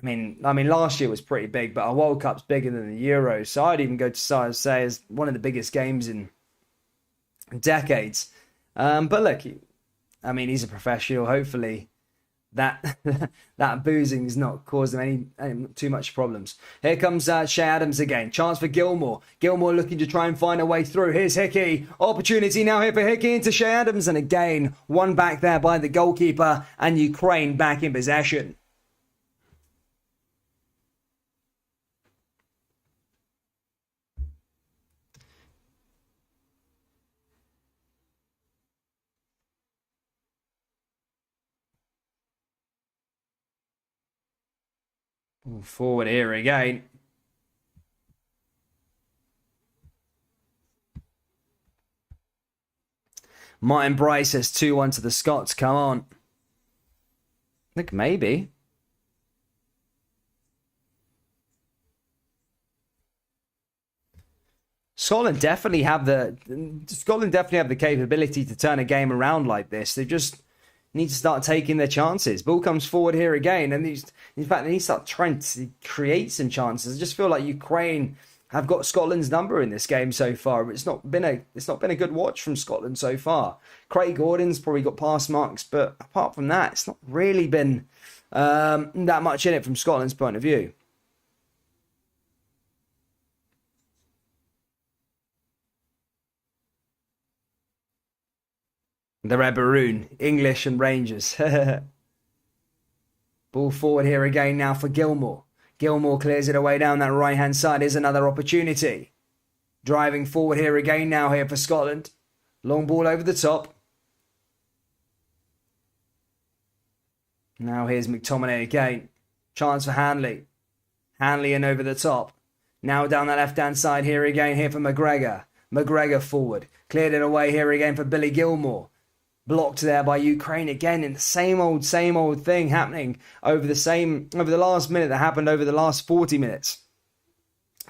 I mean, last year was pretty big, but our World Cup's bigger than the Euros, so I'd even go to say it's one of the biggest games in decades. But look, he's a professional. Hopefully, that boozing is not causing any too much problems. Here comes Shea Adams again. Chance for Gilmour. Gilmour looking to try and find a way through. Here's Hickey. Opportunity now here for Hickey into Shea Adams. And again, one back there by the goalkeeper. And Ukraine back in possession. Forward here again. Martin Bryce says 2-1 to the Scots. Come on. I think maybe. Scotland definitely have the capability to turn a game around like this. They just need to start taking their chances. Ball comes forward here again, and in fact they need to start trying to create some chances. I just feel like Ukraine have got Scotland's number in this game so far. It's not been a good watch from Scotland so far. Craig Gordon's probably got pass marks, but apart from that, it's not really been that much in it from Scotland's point of view. The Red Baroon, English and Rangers. Ball forward here again now for Gilmore. Gilmore clears it away down that right-hand side. Here's another opportunity. Driving forward here again now here for Scotland. Long ball over the top. Now here's McTominay again. Chance for Hanley. Hanley in over the top. Now down that left-hand side here again here for McGregor. McGregor forward. Cleared it away here again for Billy Gilmore. Blocked there by Ukraine again in the same old thing happening over the last minute that happened over the last 40 minutes.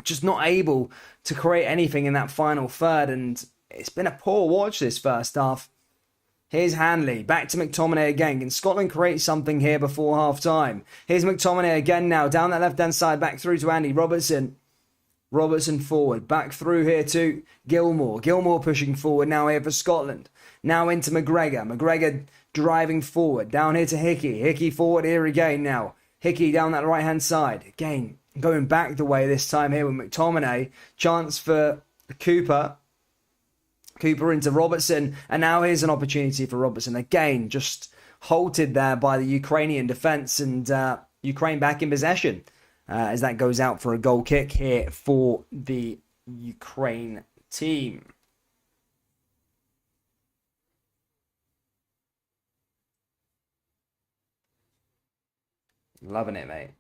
Just not able to create anything in that final third, and it's been a poor watch this first half. Here's Hanley, back to McTominay again. Can Scotland create something here before half-time? Here's McTominay again now, down that left-hand side, back through to Andy Robertson. Robertson forward, back through here to Gilmore. Gilmore pushing forward now here for Scotland. Now into McGregor. McGregor driving forward, down here to Hickey. Hickey forward here again now. Hickey down that right-hand side. Again, going back the way this time here with McTominay. Chance for Cooper. Cooper into Robertson, and now here's an opportunity for Robertson. Again, just halted there by the Ukrainian defence, and Ukraine back in possession as that goes out for a goal kick here for the Ukraine team. Loving it, mate.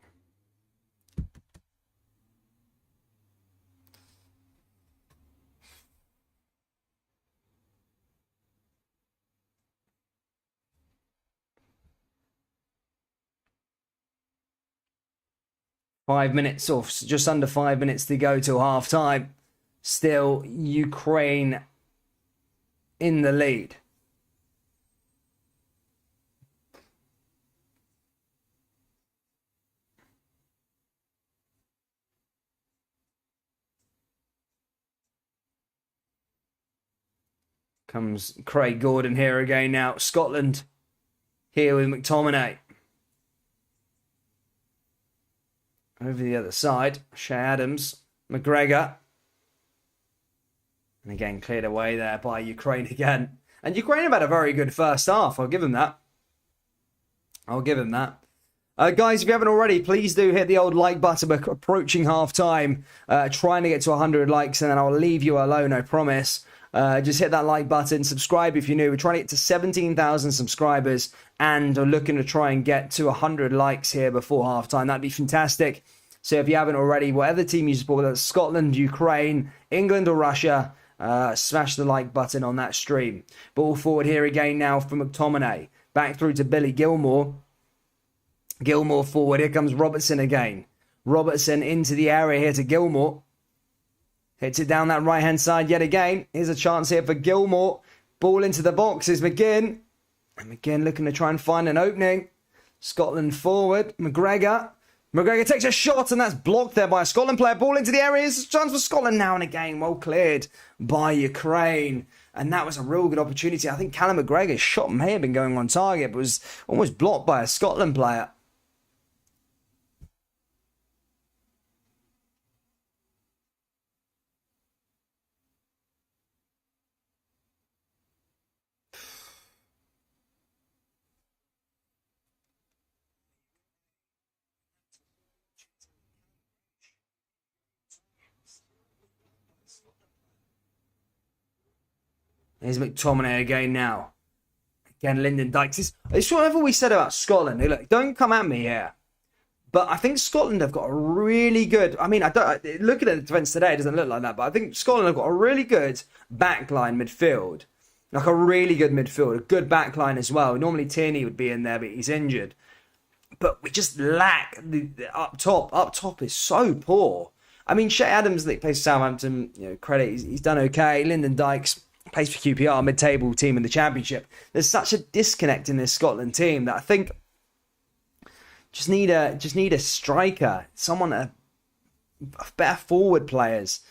Just under 5 minutes to go till half time. Still Ukraine in the lead. Comes Craig Gordon here again now. Scotland here with McTominay. Over the other side, Shea Adams, McGregor. And again, cleared away there by Ukraine again. And Ukraine have had a very good first half. I'll give them that. Guys, if you haven't already, please do hit the old like button. We're approaching half-time. Trying to get to 100 likes, and then I'll leave you alone, I promise. Just hit that like button. Subscribe if you're new. We're trying to get to 17,000 subscribers, and we're looking to try and get to 100 likes here before halftime. That'd be fantastic. So if you haven't already, whatever team you support, whether it's Scotland, Ukraine, England or Russia, smash the like button on that stream. Ball forward here again now for McTominay. Back through to Billy Gilmore. Gilmore forward. Here comes Robertson again. Robertson into the area here to Gilmore. Hits it down that right-hand side yet again. Here's a chance here for Gilmore. Ball into the box is McGinn. And McGinn looking to try and find an opening. Scotland forward. McGregor. McGregor takes a shot, and that's blocked there by a Scotland player. Ball into the area. Here's a chance for Scotland now and again. Well cleared by Ukraine. And that was a real good opportunity. I think Callum McGregor's shot may have been going on target, but was almost blocked by a Scotland player. Here's McTominay again now. Again, Lyndon Dykes. It's whatever we said about Scotland. Look, don't come at me here. But I think Scotland have got a really good... I mean, looking at the defence today, it doesn't look like that. But I think Scotland have got a really good backline midfield. Like a really good midfield. A good backline as well. Normally Tierney would be in there, but he's injured. But we just lack the up top. Up top is so poor. I mean, Shea Adams, that plays for Southampton, credit, he's done okay. Lyndon Dykes plays for QPR, mid-table team in the Championship. There's such a disconnect in this Scotland team that I think just need a striker, someone better forward players.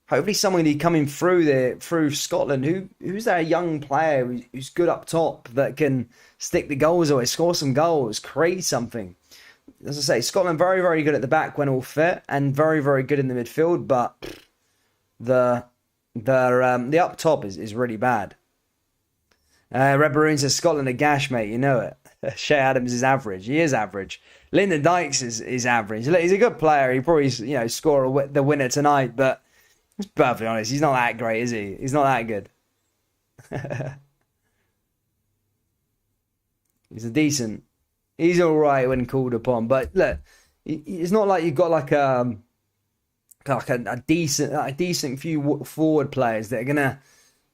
Hopefully, someone coming through Scotland. Who's there? A young player who's good up top that can stick the goals away, score some goals, create something. As I say, Scotland very, very good at the back when all fit, and very, very good in the midfield. But the up top is really bad. Red Maroon says Scotland are gash, mate. You know it. Shea Adams is average. He is average. Lyndon Dykes is average. He's a good player. He probably score the winner tonight, but let's be perfectly honest, he's not that great, is he? He's not that good. He's a decent. He's all right when called upon, but look, it's not like you've got like a decent few forward players that are gonna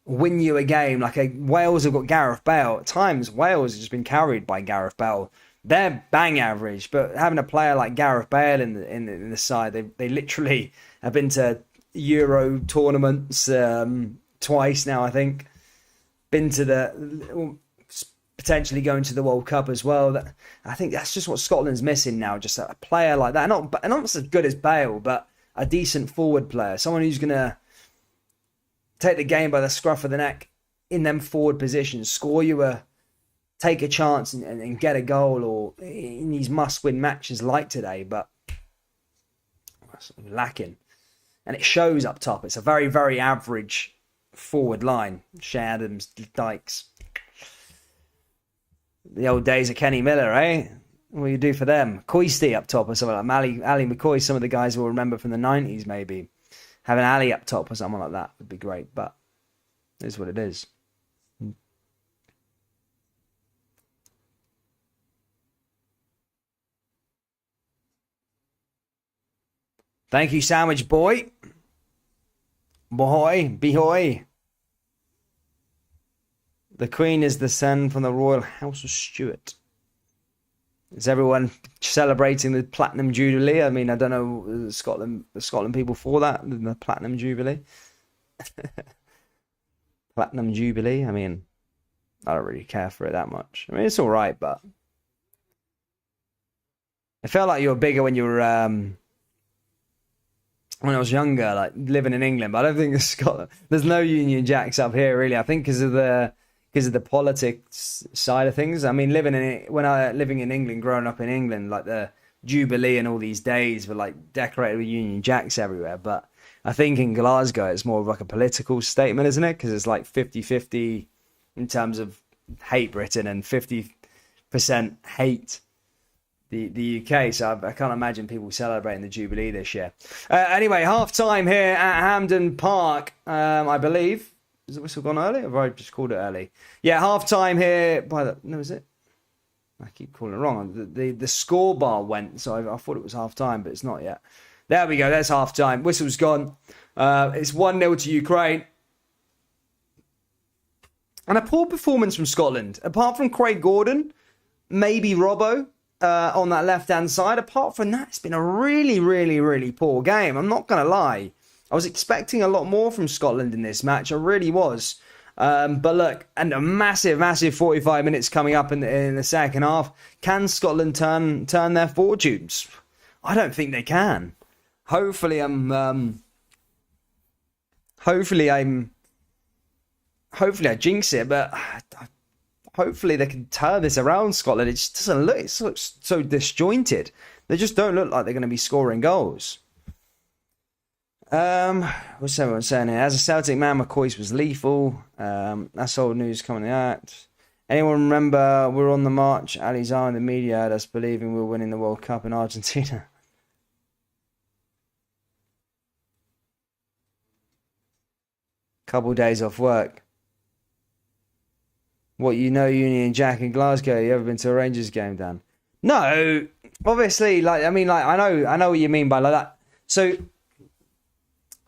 win you a game. Like Wales have got Gareth Bale. At times, Wales has just been carried by Gareth Bale. They're bang average, but having a player like Gareth Bale in the side, they literally have been to Euro tournaments twice now. I think been to potentially going to the World Cup as well. I think that's just what Scotland's missing now. Just a player like that, not as good as Bale, but a decent forward player, someone who's gonna take the game by the scruff of the neck in them forward positions, take a chance and get a goal, or in these must-win matches like today. But that's lacking, and it shows up top. It's a very, very average forward line. Shea Adams, Dykes. The old days of Kenny Miller, eh? What do you do for them? Coisty up top or something like Ali McCoy. Some of the guys will remember from the 90s, maybe. Having Ali up top or something like that would be great, but it is what it is. Thank you, Sandwich Boy. Behoy. The Queen is the son from the Royal House of Stuart. Is everyone celebrating the Platinum Jubilee? I mean, I don't know the Scotland people for that, the Platinum Jubilee. Platinum Jubilee. I mean, I don't really care for it that much. I mean, it's all right, but it felt like you were bigger when you were when I was younger, like living in England. But I don't think there's Scotland. There's no Union Jacks up here, really. I think because of the politics side of things. I mean, living in England, growing up in England, like the Jubilee and all these days were like decorated with Union Jacks everywhere. But I think in Glasgow, it's more of like a political statement, isn't it? Because it's like 50-50 in terms of hate Britain and 50% hate the UK. So I can't imagine people celebrating the Jubilee this year. Anyway, half time here at Hampden Park, I believe. Is the whistle gone early, or have I just called it early? Yeah, half time here. No, is it? I keep calling it wrong. The score bar went, so I thought it was half time, but it's not yet. There we go. That's half time. Whistle's gone. It's 1-0 to Ukraine. And a poor performance from Scotland. Apart from Craig Gordon, maybe Robbo on that left-hand side. Apart from that, it's been a really, really, really poor game. I'm not going to lie. I was expecting a lot more from Scotland in this match. I really was. But look, and a massive, massive 45 minutes coming up in the second half. Can Scotland turn their fortunes? I don't think they can. Hopefully I jinx it, but hopefully they can turn this around, Scotland. It just doesn't look, it looks so disjointed. They just don't look like they're going to be scoring goals. What's everyone saying here? As a Celtic man, McCoy was lethal. That's old news coming out. Anyone remember we're on the march? Ali Zahar in the media had us believing we were winning the World Cup in Argentina. Couple days off work. What, Union Jack in Glasgow? You ever been to a Rangers game, Dan? No, obviously. I know what you mean by like that. So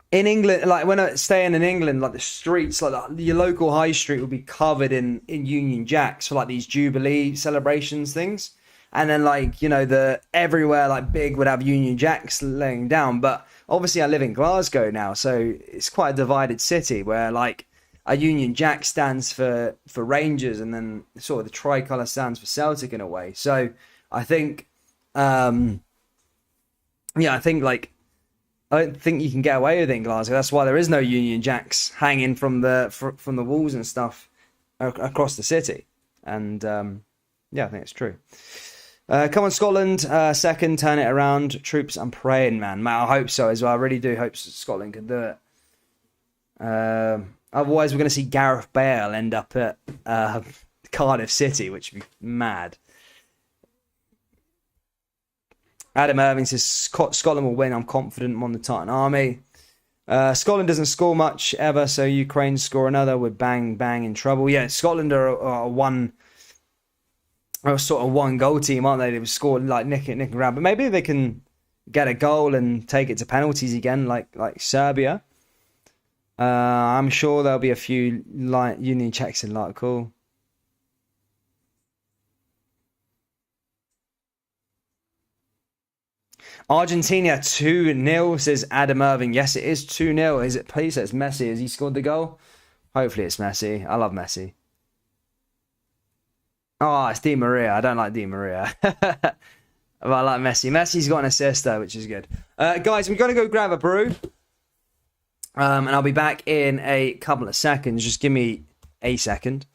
in England, like when I staying in England, like the streets, like your local high street would be covered in Union Jacks for like these Jubilee celebrations things, and then everywhere like big would have Union Jacks laying down. But obviously, I live in Glasgow now, so it's quite a divided city where like a Union Jack stands for Rangers, and then sort of the tricolour stands for Celtic in a way. So I think, I don't think you can get away with it in Glasgow. That's why there is no Union Jacks hanging from the walls and stuff across the city. And I think it's true. Come on, Scotland. Second, turn it around. Troops, I'm praying, man. I hope so as well. I really do hope Scotland can do it. Otherwise, we're going to see Gareth Bale end up at Cardiff City, which would be mad. Adam Irving says Scotland will win. I'm confident I'm on the Titan Army. Scotland doesn't score much ever, so Ukraine score another. We're bang in trouble. Yeah, Scotland are a sort of one goal team, aren't they? They were scored like nick and grab, but maybe they can get a goal and take it to penalties again, like Serbia. I'm sure there'll be a few Union checks in like cool. Argentina 2-0, says Adam Irving. Yes, it is 2-0. Is it? Please, it's Messi. Has he scored the goal? Hopefully it's Messi. I love Messi. Oh, it's Di Maria. I don't like Di Maria. But I like Messi. Messi's got an assist, though, which is good. Guys, we've got to go grab a brew. And I'll be back in a couple of seconds. Just give me a second.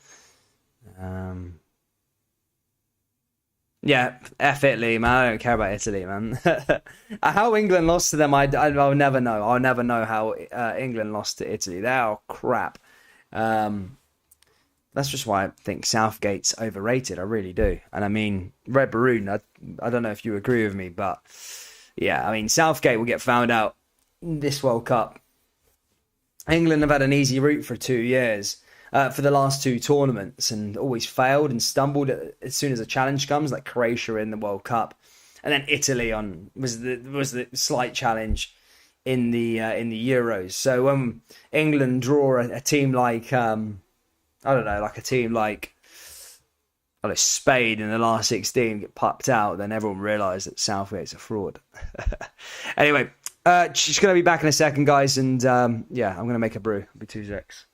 Yeah, F Italy, man. I don't care about Italy, man. How England lost to them, I'll never know. I'll never know how England lost to Italy. They are crap. That's just why I think Southgate's overrated. I really do. And I mean, Red Baroon, I don't know if you agree with me, but yeah, I mean, Southgate will get found out this World Cup. England have had an easy route for 2 years, for the last two tournaments, and always failed and stumbled as soon as a challenge comes, like Croatia in the World Cup, and then Italy was the slight challenge in the Euros. So when England draw a team like I don't know, like a team like Spain in the last 16 get popped out, then everyone realised that Southgate's a fraud. Anyway, just going to be back in a second, guys, and yeah, I'm going to make a brew. It'll be 2 secs.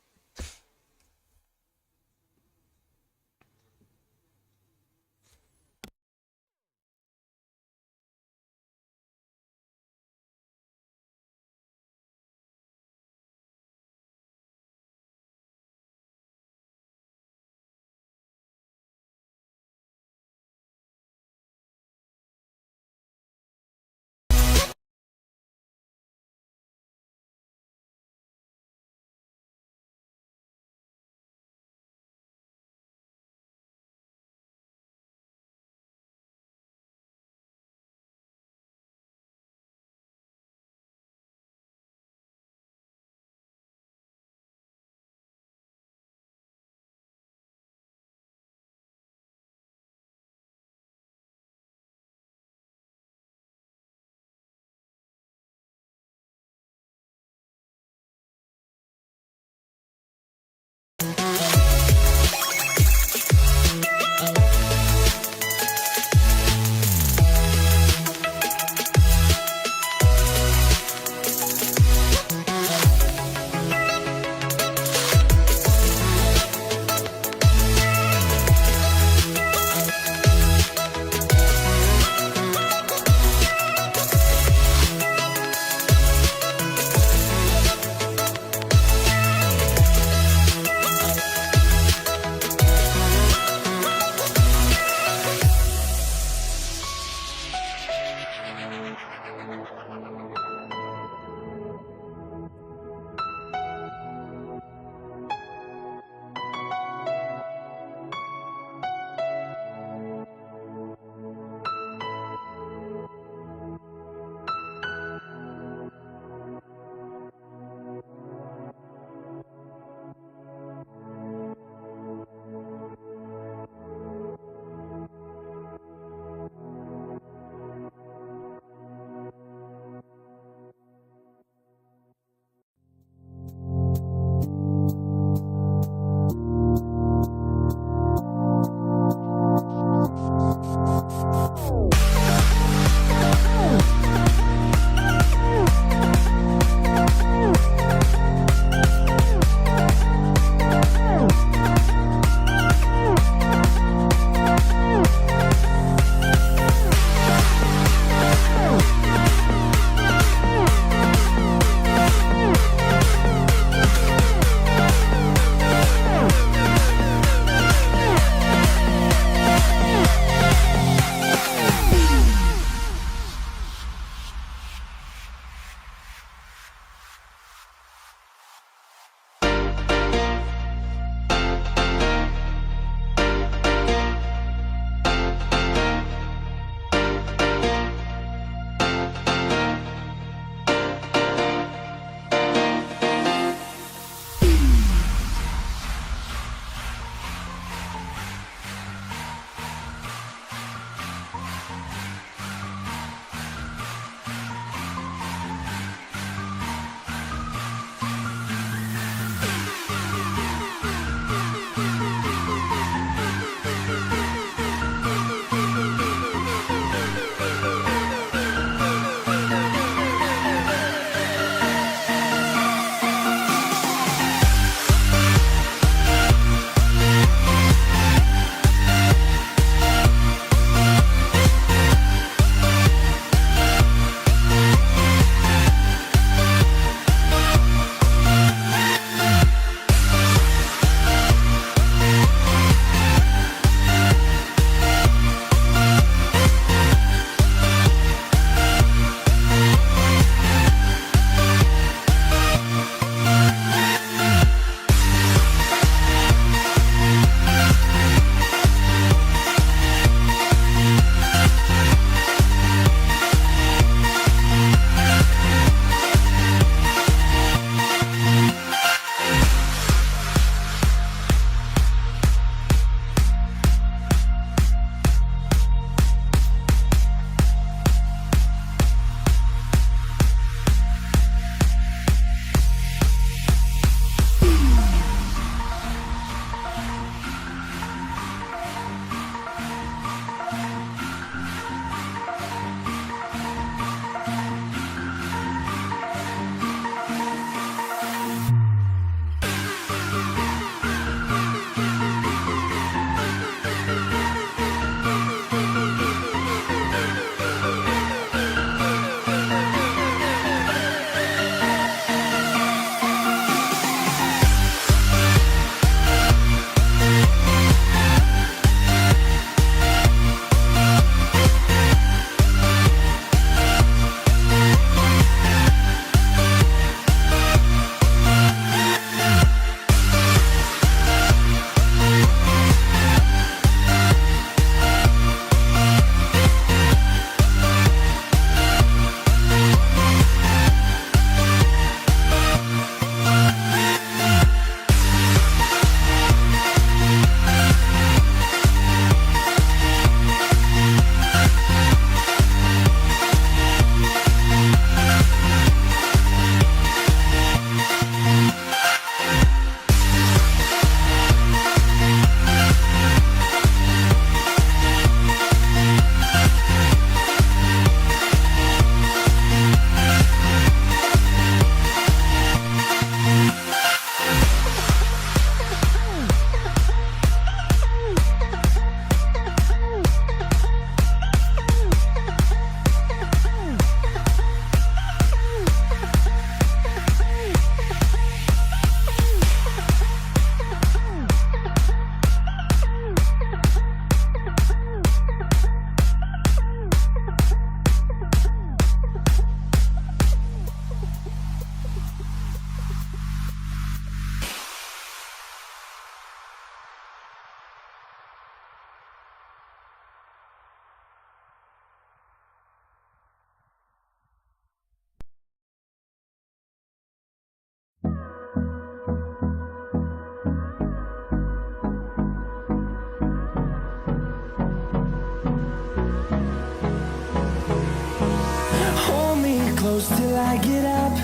close till I get up.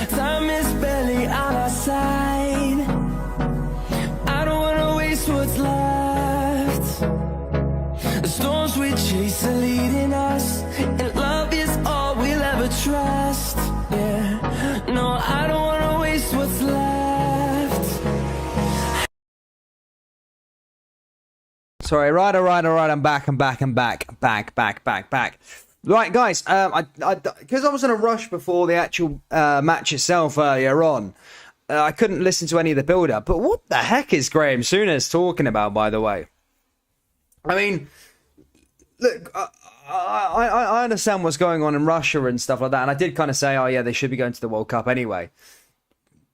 Time is barely on our side. I don't wanna waste what's left. The storms we chase are leading us, and love is all we'll ever trust. Yeah, no, I don't wanna waste what's left. Sorry, right, I'm back. Right, guys, because I was in a rush before the actual match itself earlier on, I couldn't listen to any of the build-up. But what the heck is Graham Souness talking about, by the way? I mean, look, I understand what's going on in Russia and stuff like that, and I did kind of say, oh yeah, they should be going to the World Cup anyway,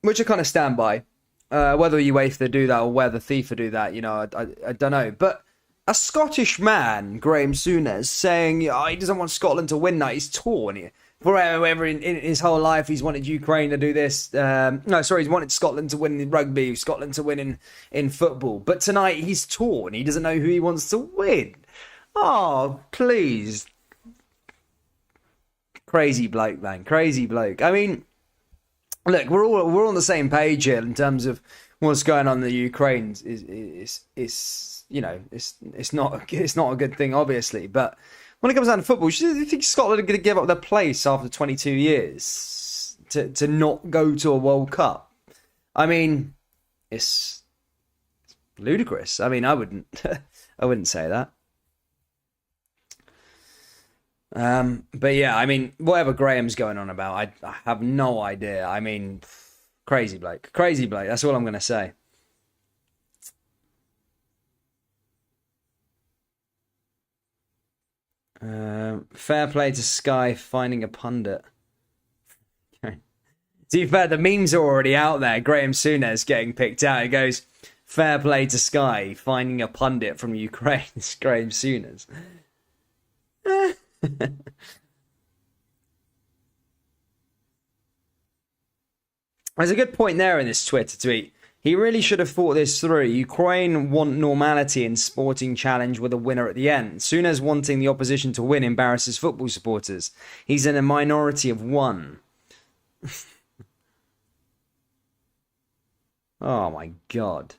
which I kind of stand by. Whether UEFA do that or whether FIFA do that, you know, I don't know. But a Scottish man, Graham Souness, saying oh, he doesn't want Scotland to win that. He's torn. Forever in his whole life, he's wanted Ukraine to do this. He's wanted Scotland to win in rugby, Scotland to win in football. But tonight, he's torn. He doesn't know who he wants to win. Oh, please. Crazy bloke, man. Crazy bloke. I mean, look, we're on the same page here in terms of what's going on in the Ukraine. It's you know, it's not a good thing, obviously. But when it comes down to football, do you think Scotland are going to give up their place after 22 years to not go to a World Cup? I mean, it's ludicrous. I mean, I wouldn't say that. But yeah, I mean, whatever Graham's going on about, I have no idea. I mean, crazy bloke. That's all I'm going to say. Fair play to Sky finding a pundit. To be fair, the memes are already out there. Graham Souness getting picked out. It goes, fair play to Sky finding a pundit from Ukraine. It's Graham Souness. There's a good point there in this Twitter tweet. He really should have thought this through. Ukraine want normality in sporting challenge with a winner at the end. Souness wanting the opposition to win embarrasses football supporters. He's in a minority of one. Oh my God.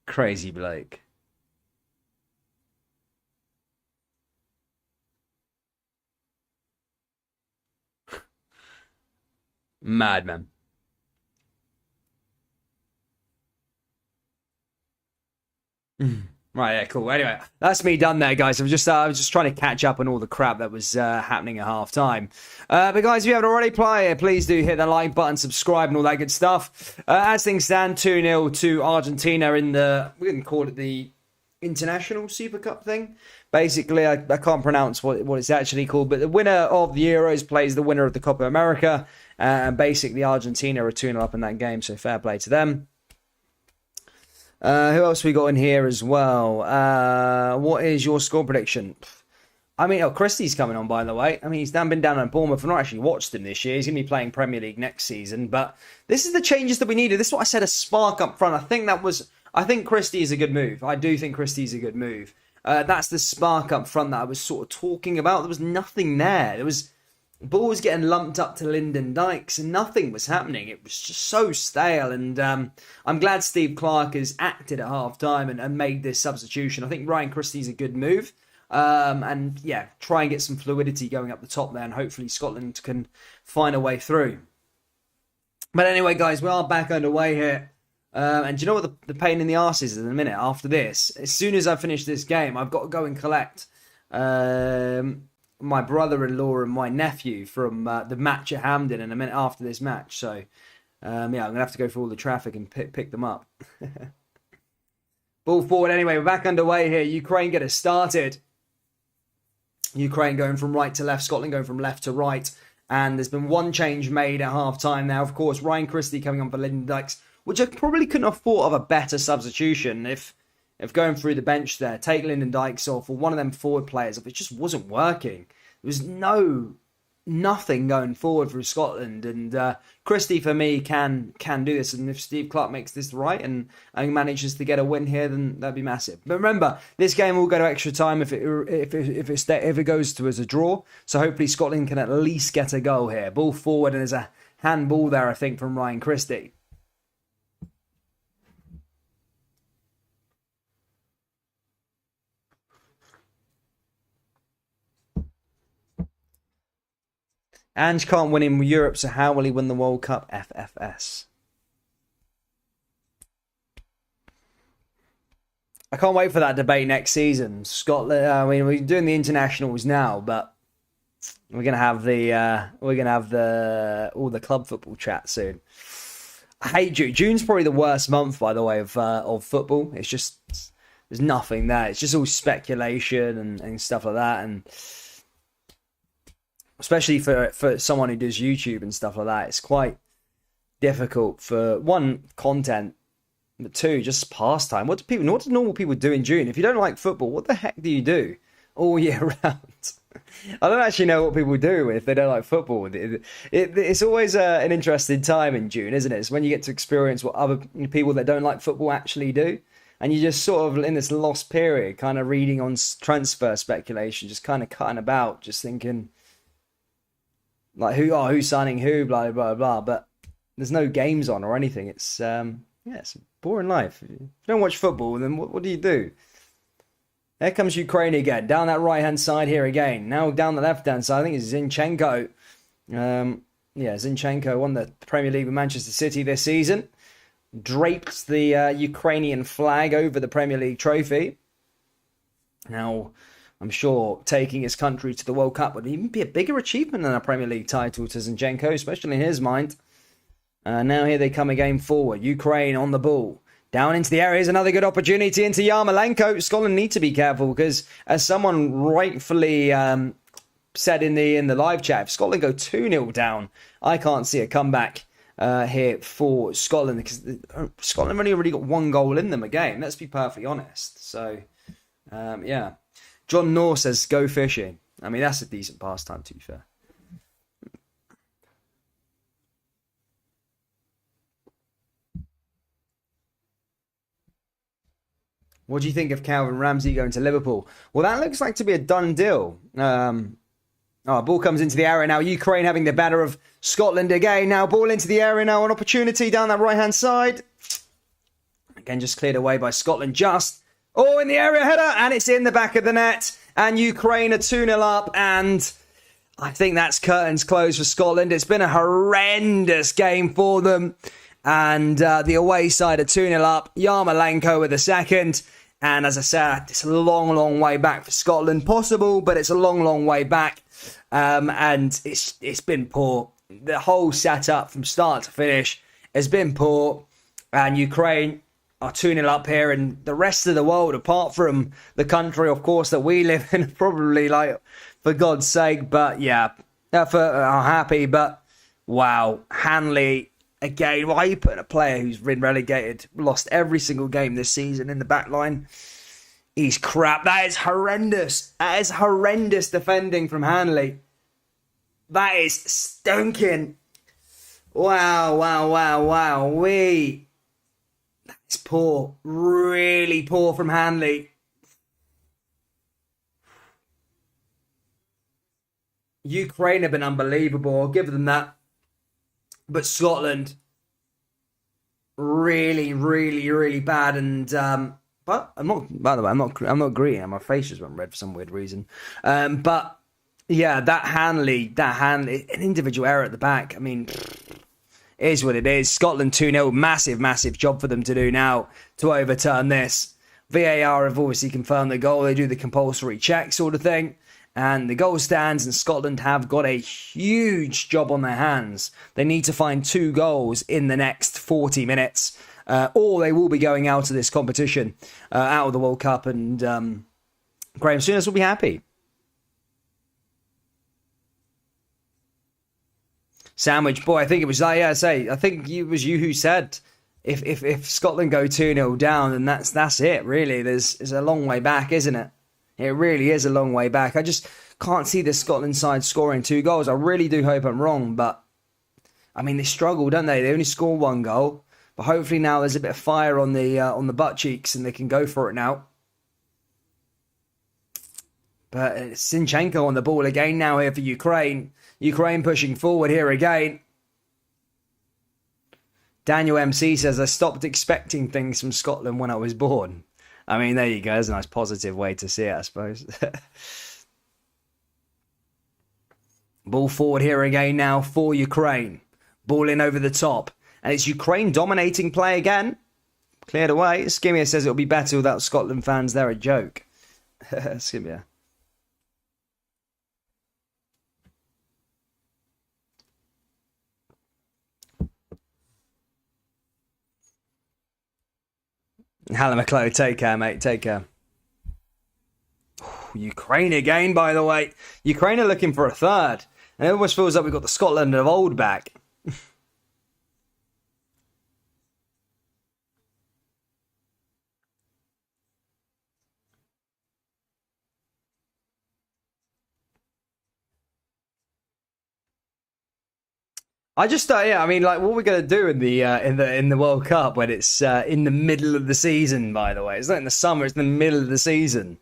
Crazy bloke. Madman. Right, yeah, cool. Anyway, that's me done there, guys. I was just trying to catch up on all the crap that was happening at half time. But guys, if you haven't already, please do hit the like button, subscribe, and all that good stuff. As things stand, 2-0 to Argentina in the, we can call it the International Super Cup thing. Basically, I can't pronounce what it's actually called, but the winner of the Euros plays the winner of the Copa America. And basically, Argentina are 2-0 up in that game, so fair play to them. Who else we got in here as well? What is your score prediction? I mean, Christie's coming on, by the way. I mean, he's been down at Bournemouth. I've not actually watched him this year. He's going to be playing Premier League next season. But this is the changes that we needed. This is what I said, a spark up front. I think Christie is a good move. I do think Christie's a good move. That's the spark up front that I was sort of talking about. There was nothing there. The ball was getting lumped up to Lyndon Dykes and nothing was happening. It was just so stale. And I'm glad Steve Clarke has acted at half-time and made this substitution. I think Ryan Christie's a good move. And yeah, try and get some fluidity going up the top there. And hopefully Scotland can find a way through. But anyway, guys, we are back underway here. And do you know what the pain in the arse is in a minute after this? As soon as I finish this game, I've got to go and collect my brother-in-law and my nephew from the match at Hampden in a minute after this match. So, yeah, I'm going to have to go through all the traffic and pick them up. Ball forward anyway. We're back underway here. Ukraine get us started. Ukraine going from right to left. Scotland going from left to right. And there's been one change made at half-time now. Of course, Ryan Christie coming on for Lyndon Dykes, which I probably couldn't have thought of a better substitution if going through the bench there, take Lyndon Dykes off or one of them forward players, if it just wasn't working. There was no nothing going forward for Scotland. And Christie, for me, can do this. And if Steve Clarke makes this right and manages to get a win here, then that'd be massive. But remember, this game will go to extra time if it goes to as a draw. So hopefully Scotland can at least get a goal here. Ball forward, and there's a handball there, I think, from Ryan Christie. Ange can't win in Europe, so how will he win the World Cup? FFS. I can't wait for that debate next season. Scotland. I mean, we're doing the internationals now, but we're gonna have all the club football chat soon. I hate June. June's probably the worst month, by the way, of football. It's just there's nothing there. It's just all speculation and stuff like that, and especially for someone who does YouTube and stuff like that, it's quite difficult for one, content, but two, just pastime. What do normal people do in June? If you don't like football, what the heck do you do all year round? I don't actually know what people do if they don't like football. It's always an interesting time in June, isn't it? It's when you get to experience what other people that don't like football actually do. And you're just sort of in this lost period, kind of reading on transfer speculation, just kind of cutting about, just thinking, like, who's signing who, blah, blah, blah. But there's no games on or anything. It's, it's a boring life. If you don't watch football, then what do you do? There comes Ukraine again. Down that right-hand side here again. Now down the left-hand side, I think it's Zinchenko. Zinchenko won the Premier League with Manchester City this season. Draped the Ukrainian flag over the Premier League trophy. Now, I'm sure taking his country to the World Cup would even be a bigger achievement than a Premier League title to Zinchenko, especially in his mind. Now here they come again forward. Ukraine on the ball. Down into the area is another good opportunity into Yarmolenko. Scotland need to be careful because, as someone rightfully said in the live chat, if Scotland go 2-0 down, I can't see a comeback here for Scotland, because Scotland have only already got one goal in them a game. Let's be perfectly honest. So, John Noor says, go fishing. I mean, that's a decent pastime, to be fair. What do you think of Calvin Ramsey going to Liverpool? Well, that looks like to be a done deal. Ball comes into the area now. Ukraine having the batter of Scotland again. Now ball into the area now. An opportunity down that right-hand side. Again, just cleared away by Scotland just. Oh, in the area header. And it's in the back of the net. And Ukraine are 2-0 up. And I think that's curtains closed for Scotland. It's been a horrendous game for them. And the away side are 2-0 up. Yarmolenko with the second. And as I said, it's a long, long way back for Scotland. Possible, but it's a long, long way back. And it's been poor. The whole setup from start to finish has been poor. And Ukraine are 2-0 up here. And the rest of the world, apart from the country, of course, that we live in, probably like, for God's sake. But yeah, are happy. But wow, Hanley. Again, why are you putting a player who's been relegated, lost every single game this season in the back line? He's crap. That is horrendous. That is horrendous defending from Hanley. That is stinking. Wow. That's poor. Really poor from Hanley. Ukraine have been unbelievable. I'll give them that. But Scotland, really, really, really bad. And but I'm not. By the way, I'm not agreeing. My face just went red for some weird reason. But yeah, that Hanley, an individual error at the back. I mean, it is what it is. Scotland 2-0, massive job for them to do now to overturn this. VAR have obviously confirmed the goal. They do the compulsory check sort of thing. And the goal stands, and Scotland have got a huge job on their hands. They need to find 2 goals in the next 40 minutes, or they will be going out of this competition, out of the World Cup, and Graham Souness will be happy. Sandwich, boy, I think it was, I think it was you who said, if Scotland go 2-0 down, then that's it, really. There's a long way back, isn't it? It really is a long way back. I just can't see the Scotland side scoring 2 goals. I really do hope I'm wrong, but I mean, they struggle, don't they? They only score 1 goal, but hopefully now there's a bit of fire on the butt cheeks and they can go for it now. But it's Zinchenko on the ball again now here for Ukraine. Ukraine pushing forward here again. Daniel MC says, I stopped expecting things from Scotland when I was born. I mean, there you go. There's a nice positive way to see it, I suppose. Ball forward here again now for Ukraine. Ball in over the top. And it's Ukraine dominating play again. Cleared away. Skimmier says it'll be better without Scotland fans. They're a joke. Skimmier. Helen McClough, take care, mate. Take care. Ukraine again, by the way. Ukraine are looking for a third. And it almost feels like we've got the Scotland of old back. I just yeah, I mean, like, what we're gonna do in the World Cup when it's in the middle of the season? By the way, it's not in the summer; it's in the middle of the season.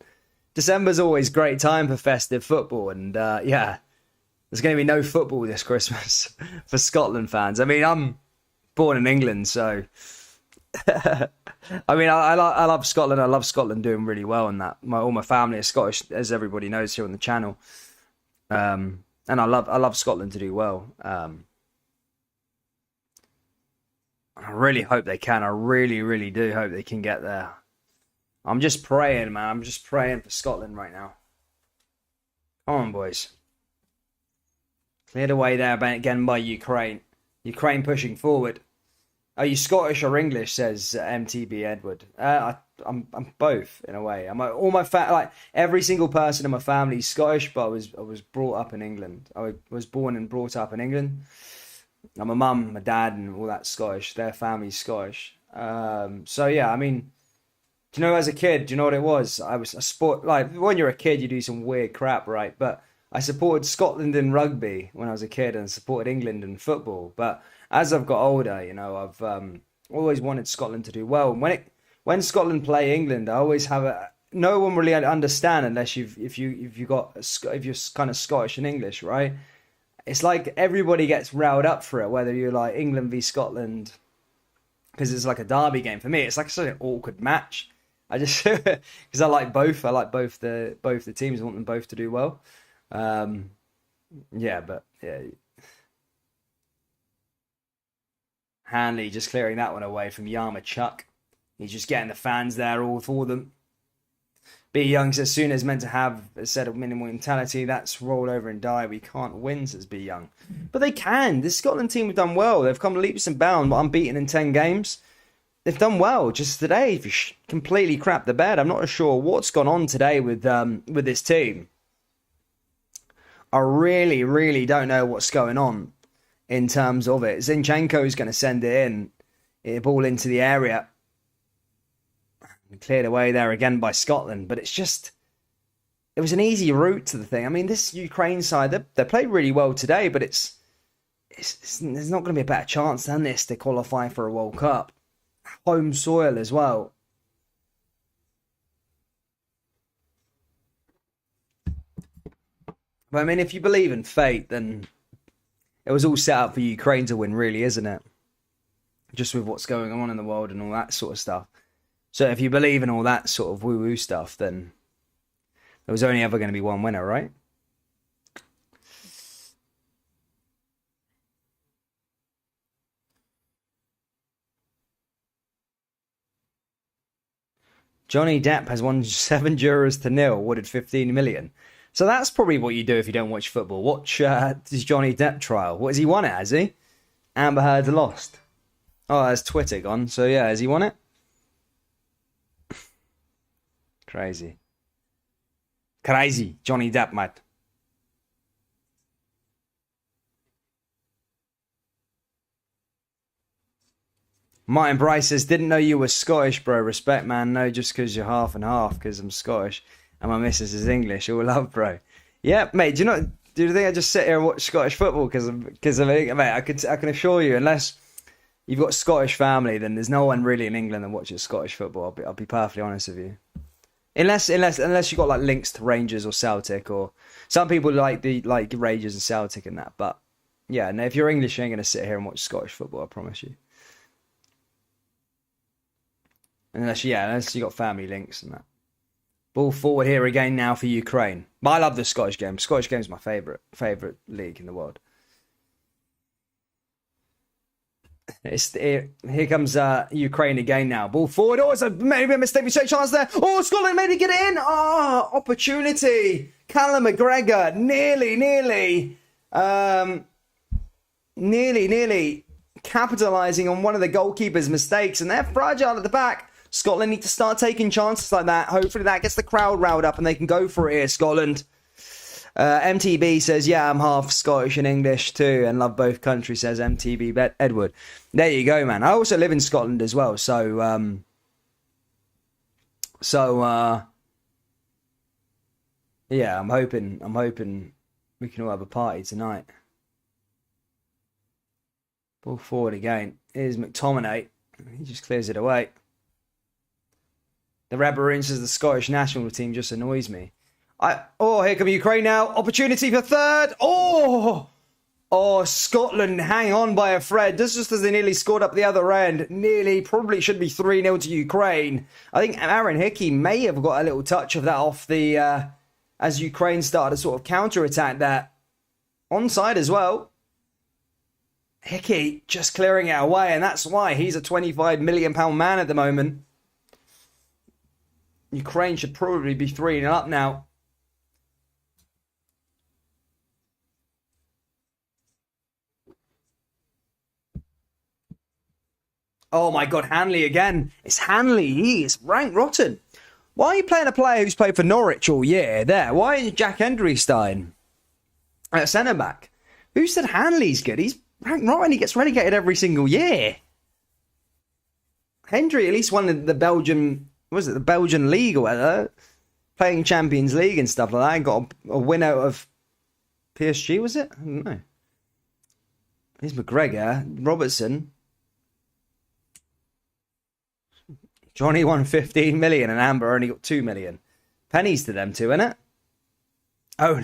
December's always a great time for festive football, and yeah, there's going to be no football this Christmas for Scotland fans. I mean, I'm born in England, so I mean, I love Scotland. I love Scotland doing really well, and that all my family is Scottish, as everybody knows here on the channel. And I love Scotland to do well. I really hope they can. I really, really do hope they can get there. I'm just praying, man. I'm just praying for Scotland right now. Come on, boys. Cleared away there again by Ukraine. Ukraine pushing forward. Are you Scottish or English? Says MTB Edward. I'm both in a way. Like every single person in my family is Scottish, but I was brought up in England. I was born and brought up in England. And my mum, my dad, and all that Scottish. Their family's Scottish. So yeah, I mean, do you know, as a kid, do you know what it was? I sport, like, when you're a kid, you do some weird crap, right? But I supported Scotland in rugby when I was a kid, and supported England in football. But as I've got older, you know, I've always wanted Scotland to do well. And when Scotland play England, I always have no one really understand unless if you're kind of Scottish and English, right? It's like everybody gets riled up for it, whether you're like England v Scotland, because it's like a derby game. For me, it's like such an awkward match. I just because I like both. I like both the teams. I want them both to do well. Yeah, but yeah. Hanley just clearing that one away from Yarmachuk. He's just getting the fans there all for them. B. Young says, soon as meant to have a set of minimal mentality, that's roll over and die. We can't win, says B. Young. But they can. This Scotland team have done well. They've come leaps and bounds, unbeaten in 10 games. They've done well. Just today, if you completely crap the bed, I'm not sure what's gone on today with this team. I really, really don't know what's going on in terms of it. Zinchenko is going to send it in. It ball into the area. Cleared away there again by Scotland, but it was an easy route to the thing. I mean, this Ukraine side, they played really well today, but there's not going to be a better chance than this to qualify for a World Cup. Home soil as well. But I mean, if you believe in fate, then it was all set up for Ukraine to win, really, isn't it? Just with what's going on in the world and all that sort of stuff. So if you believe in all that sort of woo-woo stuff, then there was only ever going to be one winner, right? Johnny Depp has won 7 jurors to 0, awarded 15 million. So that's probably what you do if you don't watch football. Watch this Johnny Depp trial. What has he won it, has he? Amber Heard's lost. Oh, there's Twitter gone. So yeah, has he won it? Crazy. Johnny Depp, mate. Martin Bryce says, didn't know you were Scottish, bro. Respect, man. No, just because you're half and half, because I'm Scottish. And my missus is English. All love, bro. Yeah, mate. Do you think I just sit here and watch Scottish football because of it? Mate, I can assure you, unless you've got Scottish family, then there's no one really in England that watches Scottish football. I'll be perfectly honest with you. Unless you got like links to Rangers or Celtic, or some people like Rangers and Celtic and that. But yeah, no, if you're English, you ain't gonna sit here and watch Scottish football. I promise you. Unless you got family links and that. Ball forward here again now for Ukraine. But I love the Scottish game. Scottish game is my favourite league in the world. Here comes Ukraine again now. Ball forward. Oh, it's maybe a mistake. We take chance there. Oh, Scotland maybe get it in. Oh, opportunity. Callum McGregor nearly capitalising on one of the goalkeeper's mistakes, and they're fragile at the back. Scotland need to start taking chances like that. Hopefully that gets the crowd riled up and they can go for it here, Scotland. MTB says, yeah, I'm half Scottish and English too and love both countries, says MTB Edward. There you go, man. I also live in Scotland as well. So yeah, I'm hoping we can all have a party tonight. Ball forward again. Here's McTominay. He just clears it away. The Red Maroons as the Scottish national team just annoys me. Here come Ukraine now. Opportunity for third. Oh, Scotland hang on by a thread. Just as they nearly scored up the other end. Probably should be 3-0 to Ukraine. I think Aaron Hickey may have got a little touch of that off the... as Ukraine started a sort of counter-attack there. Onside as well. Hickey just clearing it away, and that's why he's a £25 million man at the moment. Ukraine should probably be 3-0 up now. Oh my God, Hanley again. It's Hanley. He is rank rotten. Why are you playing a player who's played for Norwich all year there? Why is Jack Hendry starting at centre-back? Who said Hanley's good? He's rank rotten. He gets relegated every single year. Hendry at least won the Belgian... Was it the Belgian league or whatever? Playing Champions League and stuff like that. And got a win out of PSG, was it? I don't know. Here's McGregor. Robertson. Johnny won 15 million and Amber only got 2 million. Pennies to them too, innit? Oh,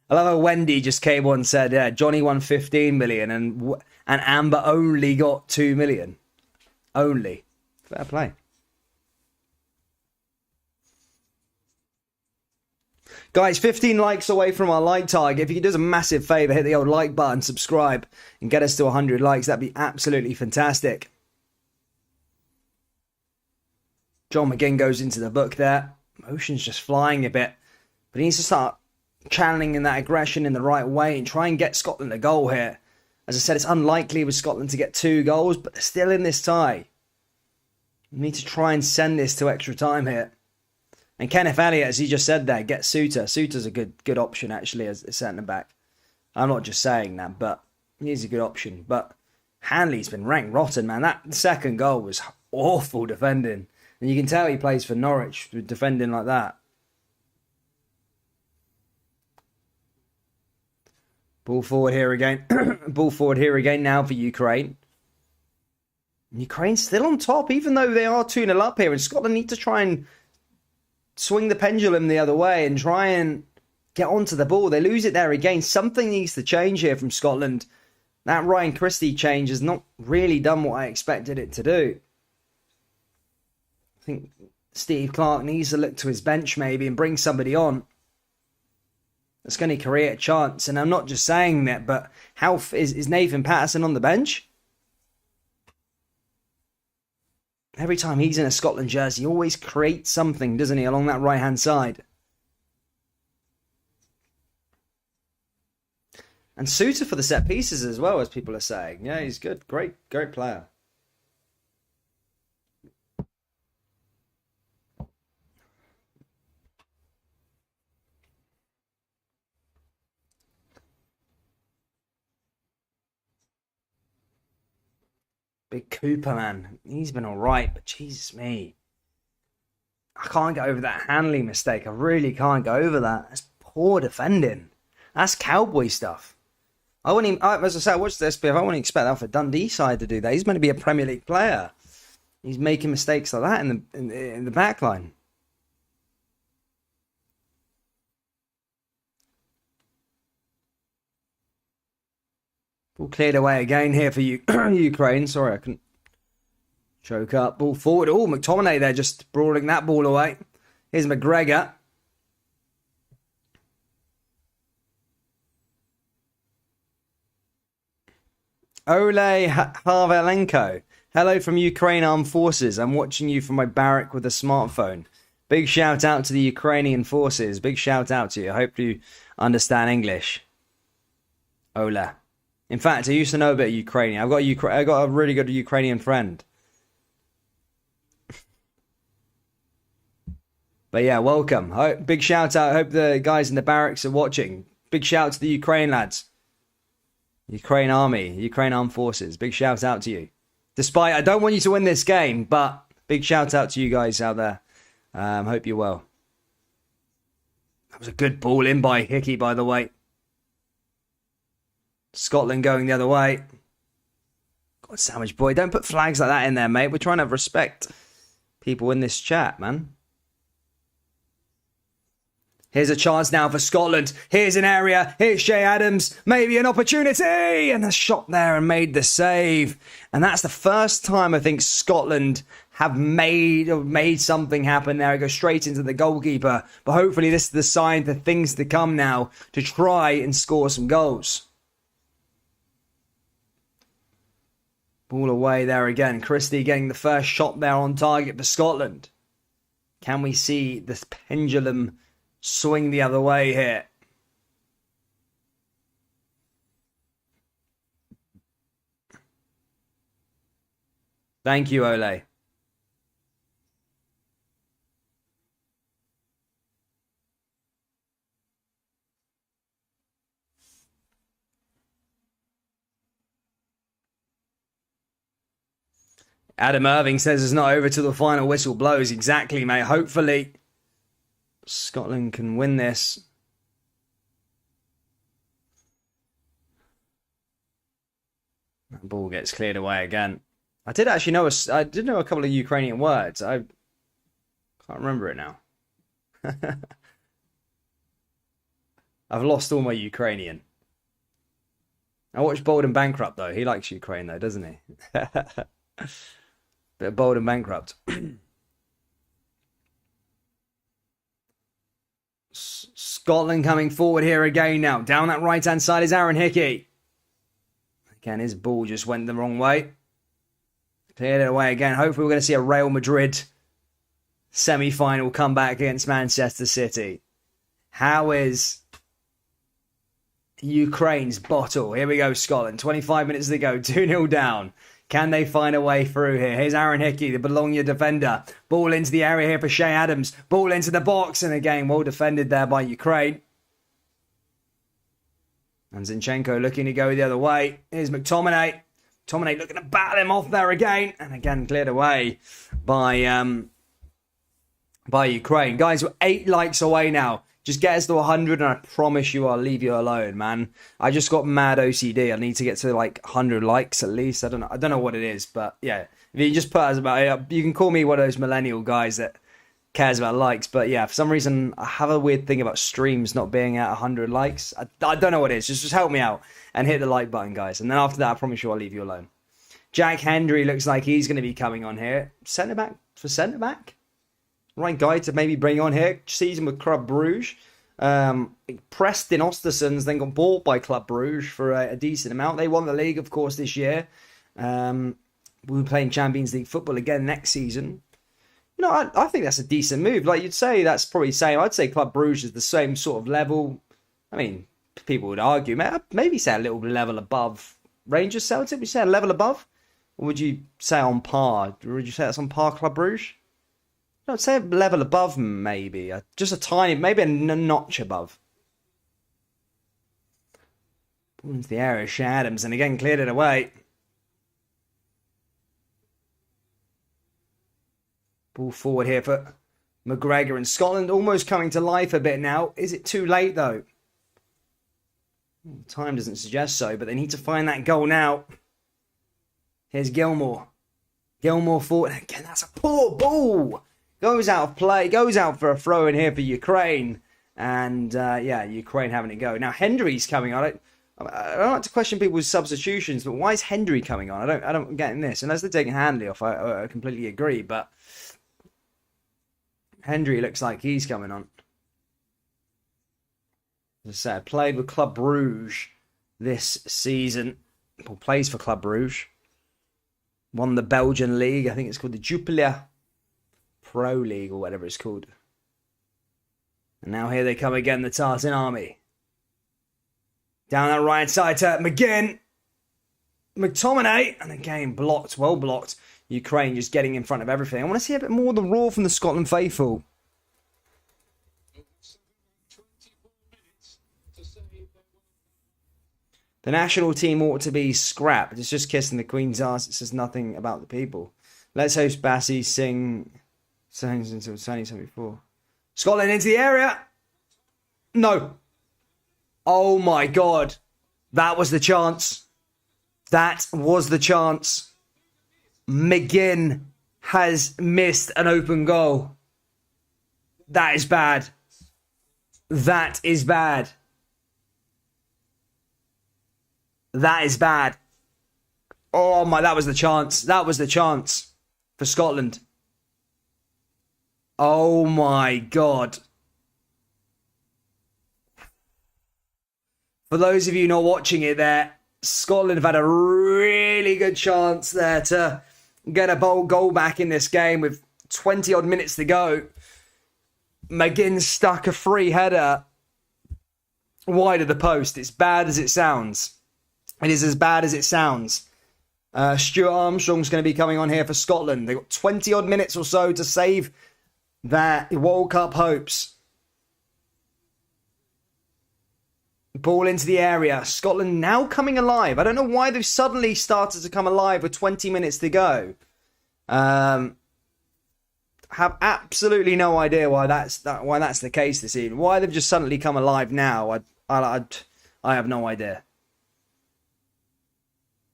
I love how Wendy just came on and said, yeah, Johnny won 15 million and Amber only got 2 million. Only. Fair play. Guys, 15 likes away from our like target. If you could do us a massive favour, hit the old like button, subscribe, and get us to 100 likes. That'd be absolutely fantastic. John McGinn goes into the book there. Motion's just flying a bit. But he needs to start channeling in that aggression in the right way and try and get Scotland a goal here. As I said, it's unlikely with Scotland to get 2 goals, but they're still in this tie. We need to try and send this to extra time here. And Kenneth Elliott, as he just said there, get Suter. Suter's a good option, actually, as a centre-back. I'm not just saying that, but he's a good option. But Hanley's been ranked rotten, man. That second goal was awful defending. And you can tell he plays for Norwich with defending like that. Ball forward here again. Ball forward here again now for Ukraine. Ukraine's still on top, even though they are 2-0 up here. And Scotland need to try and swing the pendulum the other way and try and get onto the ball. They lose it there again. Something needs to change here from Scotland. That Ryan Christie change has not really done what I expected it to do. I think Steve Clarke needs to look to his bench maybe and bring somebody on that's going to create a chance. And I'm not just saying that, but how is Nathan Patterson on the bench? Every time he's in a Scotland jersey, he always creates something, doesn't he, along that right-hand side. And Suter for the set pieces as well, as people are saying. Yeah, he's good. Great player. Big Cooper, man. He's been all right, but Jesus me. I can't get over that Hanley mistake. I really can't get over that. That's poor defending. That's cowboy stuff. I wouldn't even, as I said, I watched this SPF. I wouldn't expect that for Dundee side to do that. He's meant to be a Premier League player. He's making mistakes like that in the back line. Ball cleared away again here for Ukraine. Sorry, I couldn't choke up. Ball forward. Oh, McTominay there just brawling that ball away. Here's McGregor. Ole Harvelenko. Hello from Ukraine Armed Forces. I'm watching you from my barrack with a smartphone. Big shout out to the Ukrainian forces. Big shout out to you. I hope you understand English. Ola. In fact, I used to know a bit of Ukrainian. I got a really good Ukrainian friend. But yeah, welcome. Big shout out. I hope the guys in the barracks are watching. Big shout out to the Ukraine lads. Ukraine Army, Ukraine Armed Forces. Big shout out to you. Despite, I don't want you to win this game, but big shout out to you guys out there. Hope you're well. That was a good ball in by Hickey, by the way. Scotland going the other way. God, sandwich boy, don't put flags like that in there, mate. We're trying to have respect people in this chat, man. Here's a chance now for Scotland. Here's an area. Here's Shay Adams. Maybe an opportunity. And a shot there and made the save. And that's the first time I think Scotland have made something happen there. It goes straight into the goalkeeper. But hopefully this is the sign for things to come now to try and score some goals. Ball away there again. Christie getting the first shot there on target for Scotland. Can we see this pendulum swing the other way here? Thank you, Ole. Adam Irving says it's not over till the final whistle blows. Exactly, mate. Hopefully Scotland can win this. That ball gets cleared away again. I did actually know I did know a couple of Ukrainian words. I can't remember it now. I've lost all my Ukrainian. I watched Bold and Bankrupt though. He likes Ukraine though, doesn't he? Bit of Bold and Bankrupt. Scotland coming forward here again now. Down that right-hand side is Aaron Hickey. Again, his ball just went the wrong way. Cleared it away again. Hopefully we're going to see a Real Madrid semi-final comeback against Manchester City. How is Ukraine's bottle? Here we go, Scotland. 25 minutes to go. 2-0 down. Can they find a way through here? Here's Aaron Hickey, the Bologna defender. Ball into the area here for Shay Adams. Ball into the box. And again, well defended there by Ukraine. And Zinchenko looking to go the other way. Here's McTominay. McTominay looking to battle him off there again. And again, cleared away by Ukraine. Guys, we're 8 likes away now. Just get us to 100 and I promise you I'll leave you alone, man. I just got mad OCD. I need to get to like 100 likes at least. I don't know what it is, but yeah. If you just put us about, you can call me one of those millennial guys that cares about likes. But yeah, for some reason I have a weird thing about streams not being at 100 likes. I don't know what it is. Just help me out and hit the like button, guys. And then after that, I promise you I'll leave you alone. Jack Hendry looks like he's going to be coming on here. Centre back for centre back. Right guy to maybe bring on here. Season with Club Bruges. Preston Ostersons then got bought by Club Bruges for a decent amount. They won the league, of course, this year. We'll be playing Champions League football again next season. You know, I think that's a decent move. Like you'd say, that's probably same. I'd say Club Bruges is the same sort of level. I mean, people would argue, maybe say a little level above Rangers, Celtic. Would you say a level above? Or would you say on par? Would you say that's on par, Club Bruges? I'd say a level above, maybe. Just a tiny, maybe a notch above. Ball into the area, Shay Adams, and again cleared it away. Ball forward here for McGregor, and Scotland almost coming to life a bit now. Is it too late, though? Time doesn't suggest so, but they need to find that goal now. Here's Gilmore. Gilmore forward. Again, that's a poor ball. Goes out of play. Goes out for a throw in here for Ukraine. And, yeah, Ukraine having it go. Now, Hendry's coming on it. I don't like to question people's substitutions, but why is Hendry coming on? I don't get this. Unless they're taking Handley off, I completely agree. But Hendry looks like he's coming on. As I said, played with Club Brugge this season. Well, plays for Club Brugge. Won the Belgian league. I think it's called the Jupiler Pro League or whatever it's called. And now here they come again, the Tartan Army. Down that right side to McGinn. McTominay. And again, blocked, well blocked. Ukraine just getting in front of everything. I want to see a bit more of the raw from the Scotland faithful. The national team ought to be scrapped. It's just kissing the Queen's ass. It says nothing about the people. Let's host Bassie sing songs until 2074. Scotland into the area. No. Oh my God. That was the chance. That was the chance. McGinn has missed an open goal. That is bad. That is bad. That is bad. Oh my, that was the chance. That was the chance for Scotland. Oh my God. For those of you not watching it there, Scotland have had a really good chance there to get a bold goal back in this game with 20 odd minutes to go. McGinn stuck a free header wide of the post. It's bad as it sounds. It is as bad as it sounds. Stuart Armstrong's going to be coming on here for Scotland. They've got 20 odd minutes or so to save their World Cup hopes. Ball into the area. Scotland now coming alive. I don't know why they've suddenly started to come alive with 20 minutes to go. Have absolutely no idea why that's the case this evening. Why they've just suddenly come alive now, I have no idea.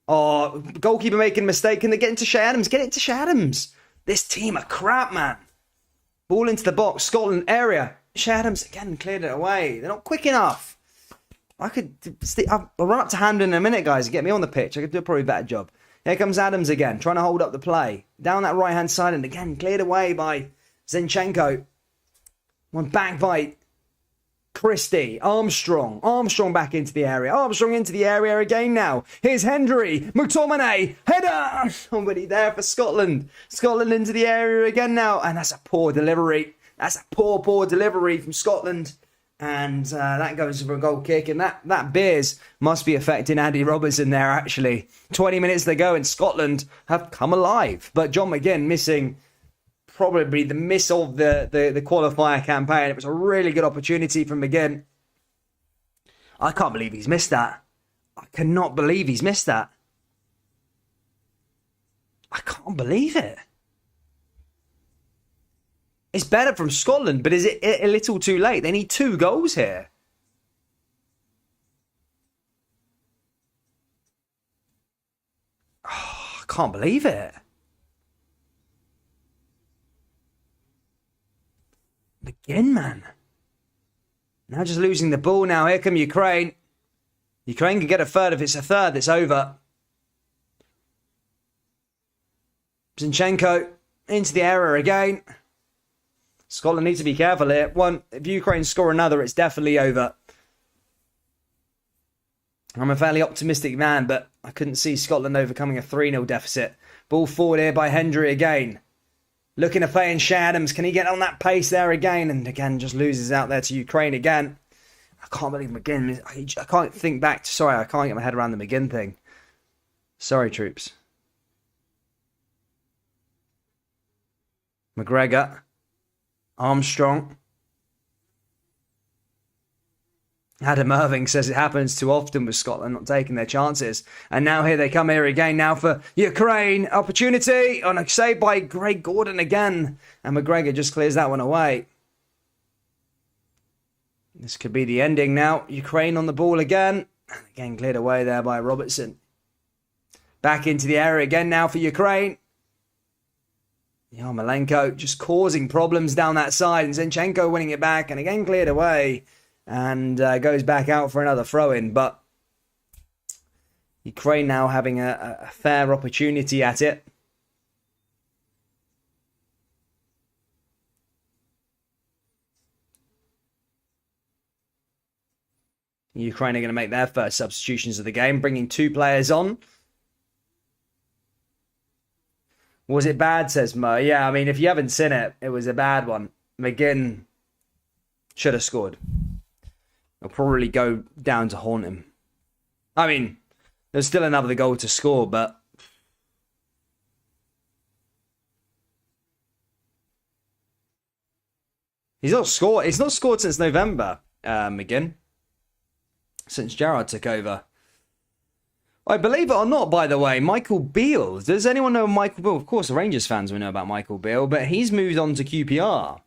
Oh, goalkeeper making a mistake. Can they get into Shea Adams? Get it to Shea Adams. This team are crap, man. Ball into the box. Scotland area. Shea Adams again cleared it away. They're not quick enough. I'll run up to Hamden in a minute, guys, and get me on the pitch. I could do a probably better job. Here comes Adams again, trying to hold up the play. Down that right-hand side, and again, cleared away by Zinchenko. One back bite. Christie, Armstrong back into the area. Armstrong into the area again now. Here's Hendry, McTominay, header! Somebody there for Scotland. Scotland into the area again now. And that's a poor delivery. That's a poor delivery from Scotland. And that goes for a goal kick. And that beers must be affecting Andy Robertson there, actually. 20 minutes to go and Scotland have come alive. But John McGinn missing probably the miss of the qualifier campaign. It was a really good opportunity from McGinn. I can't believe he's missed that. I cannot believe he's missed that. I can't believe it. It's better from Scotland, but is it a little too late? They need 2 goals here. Oh, I can't believe it. McGinn, man. Now just losing the ball now. Here come Ukraine. Ukraine can get a third. If it's a third, it's over. Zinchenko into the area again. Scotland needs to be careful here. If Ukraine score another, it's definitely over. I'm a fairly optimistic man, but I couldn't see Scotland overcoming a 3-0 deficit. Ball forward here by Hendry again. Looking to play in Shea Adams. Can he get on that pace there again? And again, just loses out there to Ukraine again. I can't believe McGinn. I can't think back. Sorry, I can't get my head around the McGinn thing. Sorry, troops. McGregor. Armstrong. Adam Irving says it happens too often with Scotland not taking their chances. And now here they come here again now for Ukraine. Opportunity on a save by Greg Gordon again. And McGregor just clears that one away. This could be the ending now. Ukraine on the ball again. And again cleared away there by Robertson. Back into the area again now for Ukraine. Yarmolenko just causing problems down that side. And Zinchenko winning it back. And again cleared away. And goes back out for another throw-in. But Ukraine now having a fair opportunity at it. Ukraine are going to make their first substitutions of the game, bringing 2 players on. Was it bad, says Mo? Yeah, I mean, if you haven't seen it, it was a bad one. McGinn should have scored. He'll probably go down to haunt him. I mean, there's still another goal to score, but he's not scored. He's not scored since November, McGinn. Since Gerrard took over. I believe it or not, by the way, Michael Beale. Does anyone know Michael Beale? Of course, the Rangers fans will know about Michael Beale, but he's moved on to QPR.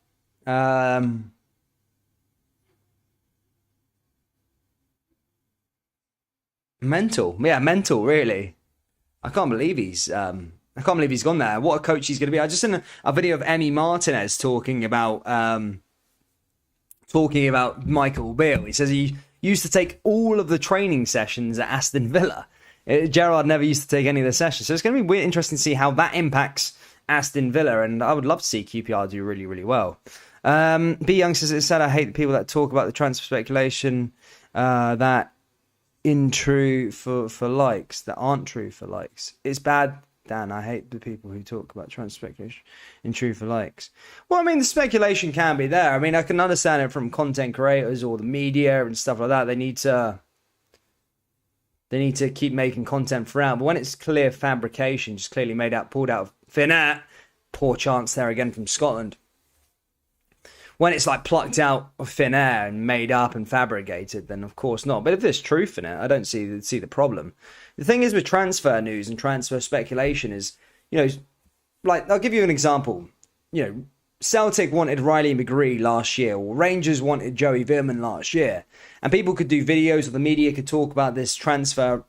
Mental. Yeah, mental, really. I can't believe he's gone there. What a coach he's going to be. I just seen a video of Emi Martinez talking about Michael Beale. He says he used to take all of the training sessions at Aston Villa. Gerrard never used to take any of the sessions. So it's going to be interesting to see how that impacts Aston Villa. And I would love to see QPR do really, really well. B Young says, it said, I hate the people that talk about the transfer speculation that in true for likes, that aren't true for likes. It's bad, Dan. I hate the people who talk about transfer speculation in true for likes. Well, I mean, the speculation can be there. I mean, I can understand it from content creators or the media and stuff like that. They need to keep making content throughout. But when it's clear fabrication, just clearly pulled out of thin air, poor chance there again from Scotland. When it's like plucked out of thin air and made up and fabricated, then of course not. But if there's truth in it, I don't see the problem. The thing is with transfer news and transfer speculation is, like, I'll give you an example. Celtic wanted Riley McGree last year, or Rangers wanted Joey Veerman last year. And people could do videos, or the media could talk about this transfer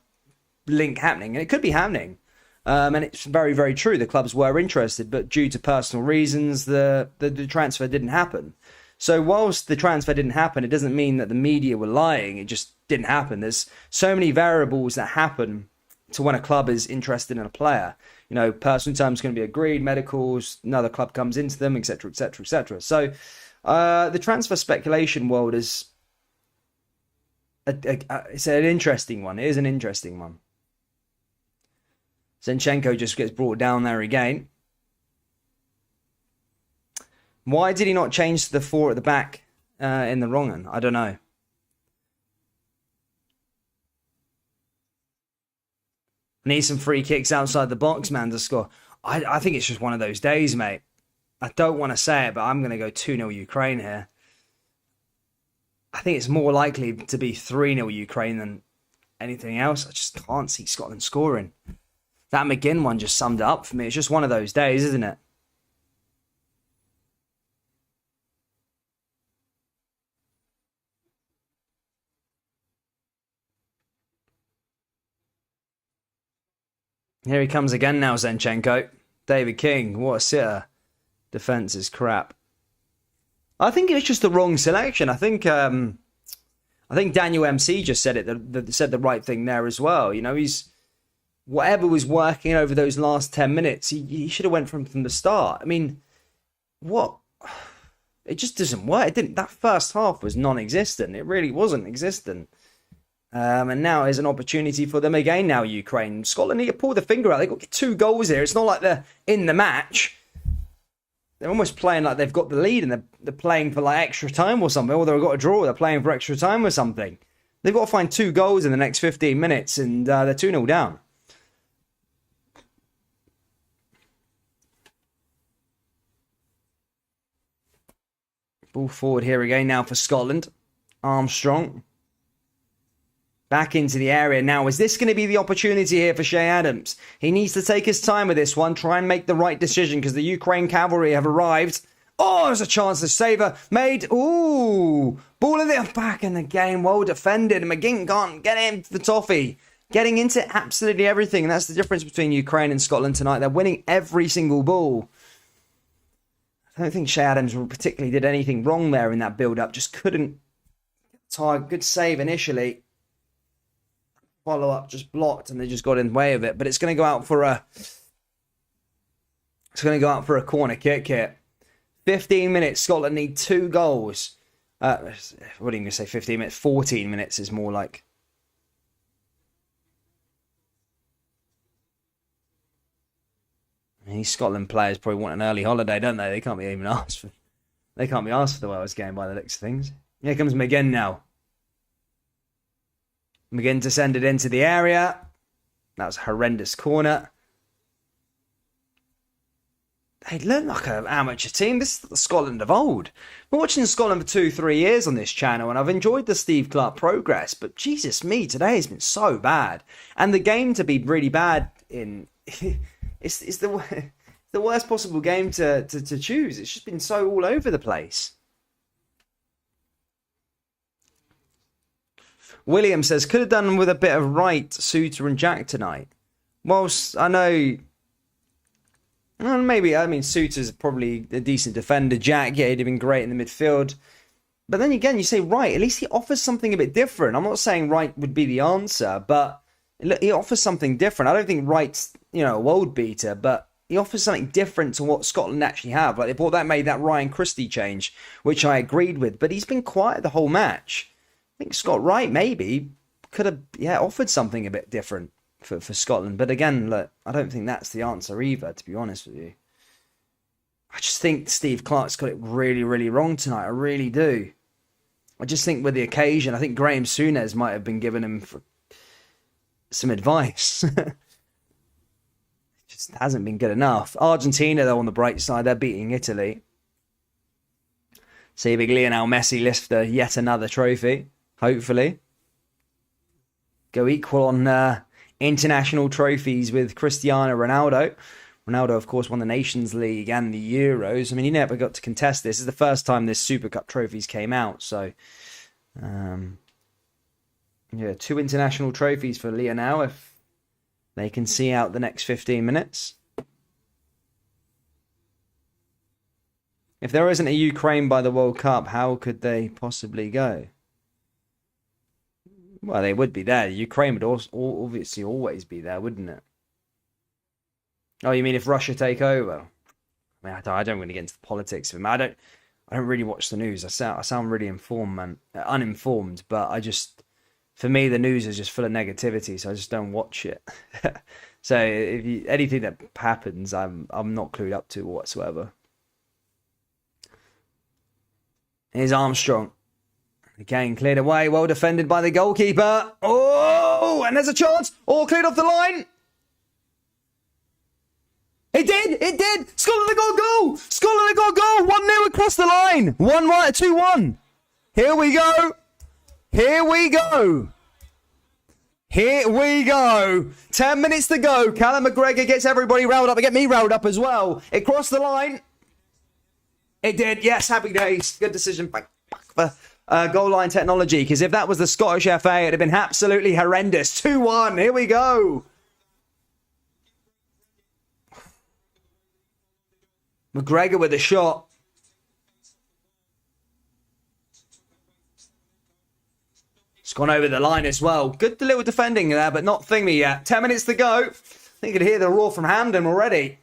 link happening. And it could be happening. And it's very, very true. The clubs were interested, but due to personal reasons, the transfer didn't happen. So whilst the transfer didn't happen, it doesn't mean that the media were lying. It just didn't happen. There's so many variables that happen to when a club is interested in a player. Personal terms can be agreed, medicals, another club comes into them, etc., etc., etc. So the transfer speculation world is it's an interesting one. It is an interesting one. Zinchenko just gets brought down there again. Why did he not change to the 4 at the back in the wrong one? I don't know. Need some free kicks outside the box, man, to score. I think it's just one of those days, mate. I don't want to say it, but I'm going to go 2-0 Ukraine here. I think it's more likely to be 3-0 Ukraine than anything else. I just can't see Scotland scoring. That McGinn one just summed it up for me. It's just one of those days, isn't it? Here he comes again now, Zinchenko. David King, what a sitter. Defence is crap. I think it's just the wrong selection. I think Daniel MC just said it. Said the right thing there as well. He's whatever was working over those last 10 minutes. He should have went from the start. I mean, what? It just doesn't work. It didn't. That first half was non-existent. It really wasn't existent. And now is an opportunity for them again. Now Ukraine, Scotland need to pull the finger out. They've got 2 goals here. It's not like they're in the match. They're almost playing like they've got the lead and they're playing for like extra time or something. Or they've got a draw. They're playing for extra time or something. They've got to find 2 goals in the next 15 minutes and they're 2-0 down. Ball forward here again now for Scotland. Armstrong. Back into the area now. Is this going to be the opportunity here for Shea Adams? He needs to take his time with this one, try and make the right decision because the Ukraine cavalry have arrived. Oh, there's a chance to save her. Made. Ooh. Ball in the back in the game. Well defended. And McGinn can't get into the toffee. Getting into absolutely everything. And that's the difference between Ukraine and Scotland tonight. They're winning every single ball. I don't think Shea Adams particularly did anything wrong there in that build-up. Just couldn't target. Good save initially. Follow-up just blocked and they just got in the way of it. But it's going to go out for a... It's going to go out for a corner kick here. 15 minutes. Scotland need 2 goals. What are you going to say 15 minutes? 14 minutes is more like... These Scotland players probably want an early holiday, don't they? They can't be even asked for... They can't be asked for the Wales game by the looks of things. Here comes McGinn now. McGinn to send it into the area. That was a horrendous corner. They look like an amateur team. This is the Scotland of old. I've been watching Scotland for 2-3 years on this channel, and I've enjoyed the Steve Clarke progress. But Jesus me, today has been so bad. And the game to be really bad in... it's the worst possible game to choose. It's just been so all over the place. William says, could have done with a bit of Wright, Suter and Jack tonight. Whilst I know... Well, maybe, I mean, Suter's probably a decent defender. Jack, yeah, he'd have been great in the midfield. But then again, you say Wright, at least he offers something a bit different. I'm not saying Wright would be the answer, but he offers something different. I don't think Wright's, a world beater, but he offers something different to what Scotland actually have. Like, they made that Ryan Christie change, which I agreed with, but he's been quiet the whole match. I think Scott Wright maybe could have, offered something a bit different for Scotland. But again, look, I don't think that's the answer either, to be honest with you. I just think Steve Clarke's got it really, really wrong tonight. I really do. I just think with the occasion, I think Graham Souness might have been giving him some advice. It just hasn't been good enough. Argentina, though, on the bright side, they're beating Italy. See big Lionel Messi lift yet another trophy, hopefully. Go equal on international trophies with Cristiano Ronaldo. Ronaldo, of course, won the Nations League and the Euros. I mean, he never got to contest this. This is the first time this Super Cup trophies came out. So, 2 international trophies for Lionel if they can see out the next 15 minutes. If there isn't a Ukraine by the World Cup, how could they possibly go? Well, they would be there. Ukraine would also obviously always be there, wouldn't it? Oh, you mean if Russia take over? I mean, I don't really get into the politics of it. I don't really watch the news. I sound really uninformed, but for me, the news is just full of negativity, so I just don't watch it. So anything that happens, I'm not clued up to whatsoever. Here's Armstrong. Again, cleared away. Well defended by the goalkeeper. Oh, and there's a chance. All cleared off the line. It did. Scotland have got a goal. 1-0 across the line. 2-1. Here we go. 10 minutes to go. Callum McGregor gets everybody riled up. Get me riled up as well. It crossed the line. It did. Yes, happy days. Good decision. Back for goal line technology. Because if that was the Scottish FA, it'd have been absolutely horrendous. 2-1. Here we go. McGregor with a shot. It's gone over the line as well. Good little defending there, but not thingy yet. 10 minutes to go. I think you could hear the roar from Hampden already.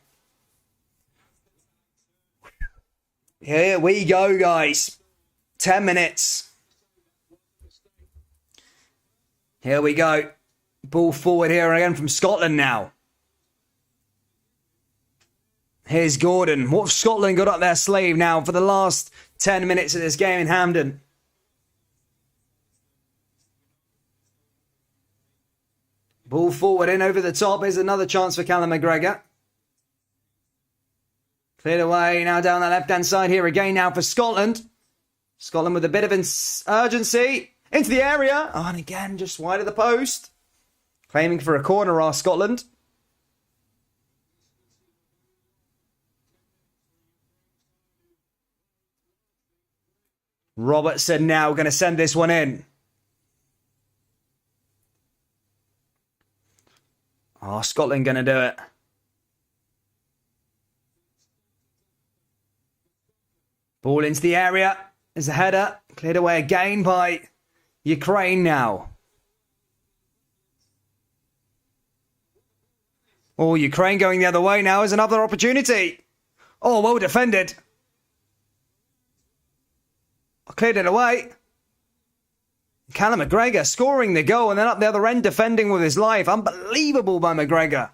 Here we go, guys. 10 minutes. Here we go. Ball forward here again from Scotland now. Here's Gordon. What have Scotland got up their sleeve now for the last 10 minutes of this game in Hampden? Ball forward in over the top. Here's another chance for Callum McGregor. Cleared away now down the left-hand side here again now for Scotland. Scotland with a bit of urgency. Into the area. Oh, and again, just wide of the post. Claiming for a corner are Scotland. Robertson now going to send this one in. Oh, Scotland going to do it. Ball into the area. There's a header. Cleared away again by Ukraine now. Oh, Ukraine going the other way now is another opportunity. Oh, well defended. Cleared it away. Callum McGregor scoring the goal and then up the other end defending with his life. Unbelievable by McGregor.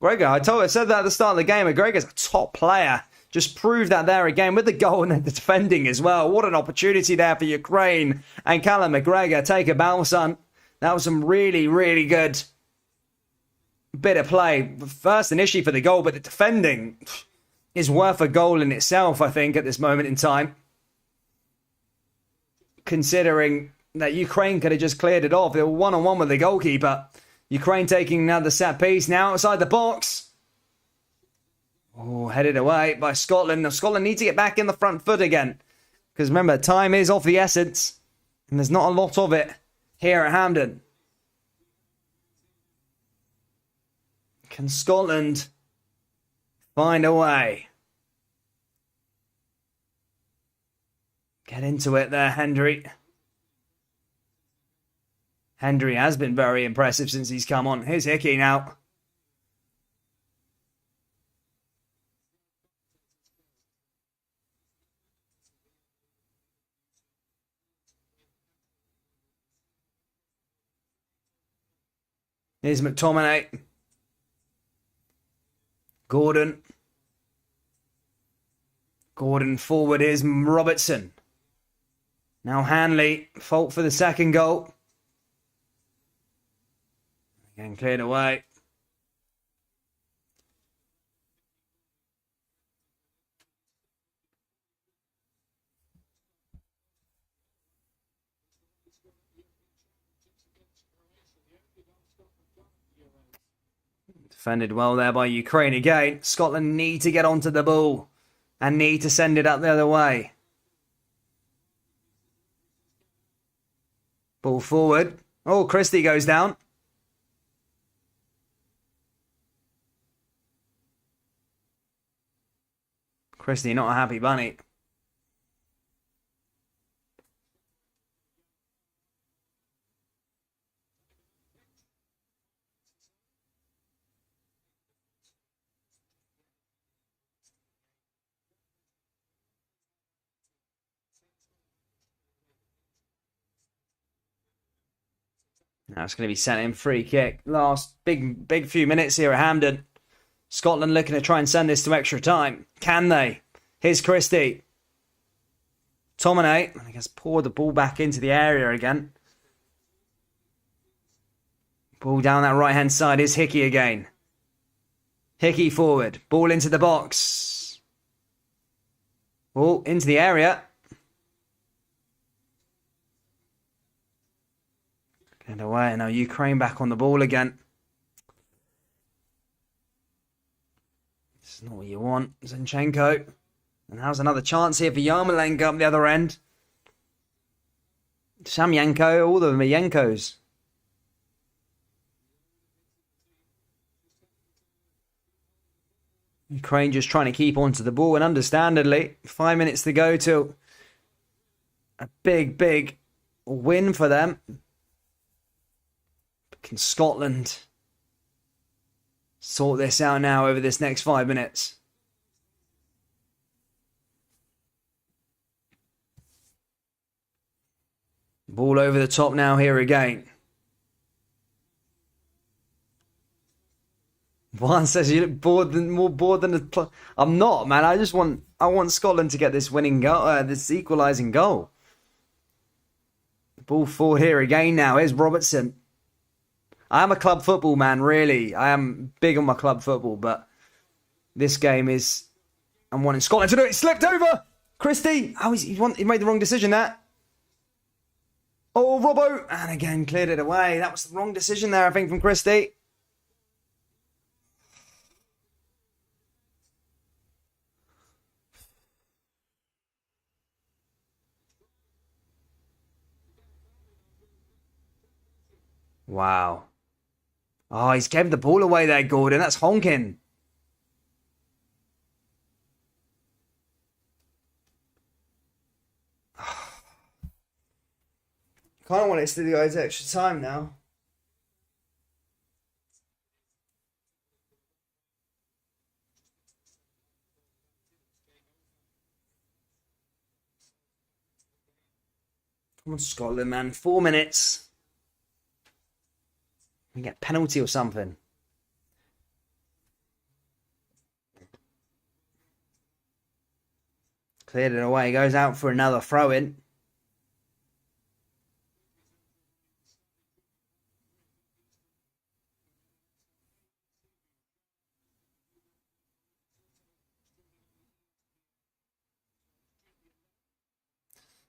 I said that at the start of the game. McGregor's a top player. Just proved that there again with the goal and then the defending as well. What an opportunity there for Ukraine. And Callum McGregor, take a bow, son. That was some really, really good bit of play. First initially for the goal, but the defending is worth a goal in itself, I think, at this moment in time. Considering that Ukraine could have just cleared it off. They were one-on-one with the goalkeeper. Ukraine taking another set piece now outside the box. Oh, headed away by Scotland. Now, Scotland need to get back in the front foot again. Because remember, time is of the essence. And there's not a lot of it here at Hampden. Can Scotland find a way? Get into it there, Hendry. Hendry has been very impressive since he's come on. Here's Hickey now. Here's McTominay. Gordon forward. Here's Robertson. Now Hanley. Fault for the second goal. Again cleared away. Defended well there by Ukraine again. Scotland need to get onto the ball and need to send it up the other way. Ball forward. Oh, Christie goes down. Christie not a happy bunny. Now it's going to be sent in free kick. Last big few minutes here at Hampden. Scotland looking to try and send this to extra time. Can they? Here's Christie. Tominay, I guess, poured the ball back into the area again. Ball down that right-hand side. Here's Hickey again. Hickey forward. Ball into the box. Ball into the area. Get away. Now Ukraine back on the ball again. This is not what you want. Zinchenko. And how's another chance here for Yarmolenko up the other end. Samyanko. All of them are Yankos. Ukraine just trying to keep onto the ball. And understandably, 5 minutes to go till a big win for them. Can Scotland sort this out now over this next 5 minutes? Ball over the top now here again. Juan says you look more bored than a... I'm not, man. I want Scotland to get this winning goal, this equalising goal. Ball forward here again now. Here's Robertson. I am a club football man, really. I am big on my club football, but this game is... I'm wanting Scotland to do it. Slipped over! Christie! Oh, he made the wrong decision there. Oh, Robbo. And again, cleared it away. That was the wrong decision there, I think, from Christie. Wow. Oh, he's gave the ball away there, Gordon. That's honking. Kind of want it to go to extra time now. Come on, Scotland, man. 4 minutes. We get a penalty or something. Cleared it away. Goes out for another throw-in.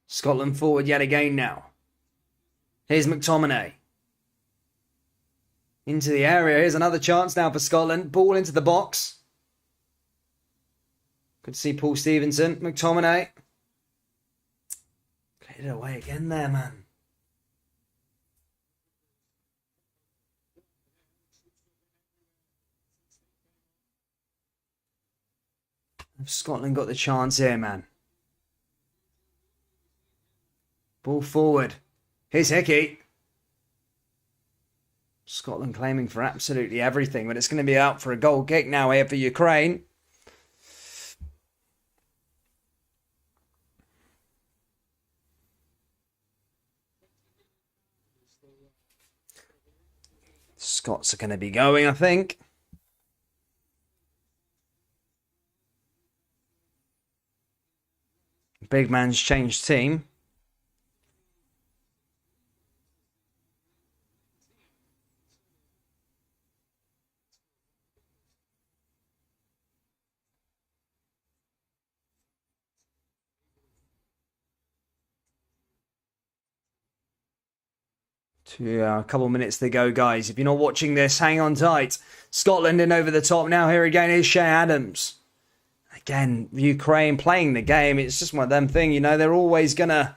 Scotland forward yet again now. Here's McTominay. Into the area. Here's another chance now for Scotland. Ball into the box. Good to see Paul Stevenson. McTominay. Cleared it away again there, man. Have Scotland got the chance here, man? Ball forward. Here's Hickey. Scotland claiming for absolutely everything, but it's going to be out for a goal kick now here for Ukraine. Scots are going to be going, I think. Big man's changed team. A couple minutes to go, guys. If you're not watching this, hang on tight. Scotland in over the top now. Here again is Shea Adams. Again, Ukraine playing the game. It's just one of them things, you know. They're always going to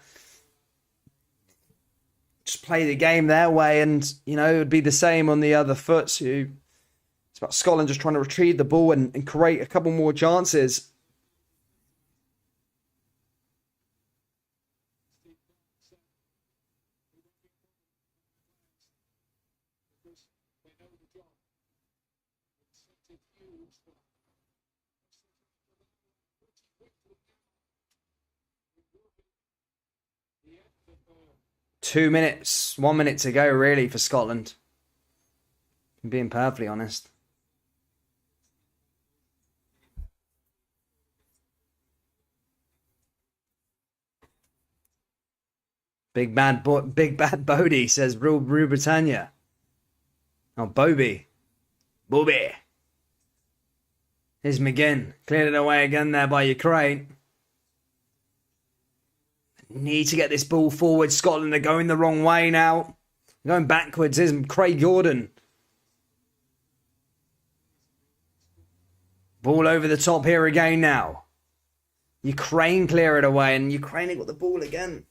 just play the game their way. And, you know, it would be the same on the other foot. So it's about Scotland just trying to retrieve the ball and create a couple more chances. Two minutes, 1 minute to go, really, for Scotland. I'm being perfectly honest. Big bad Bodie, says Rule Britannia. Oh, Bobby. Here's McGinn. Cleared it away again there by Ukraine. Need to get this ball forward. Scotland are going the wrong way now. Going backwards. Here's Craig Gordon. Ball over the top here again now. Ukraine clear it away, and Ukraine have got the ball again.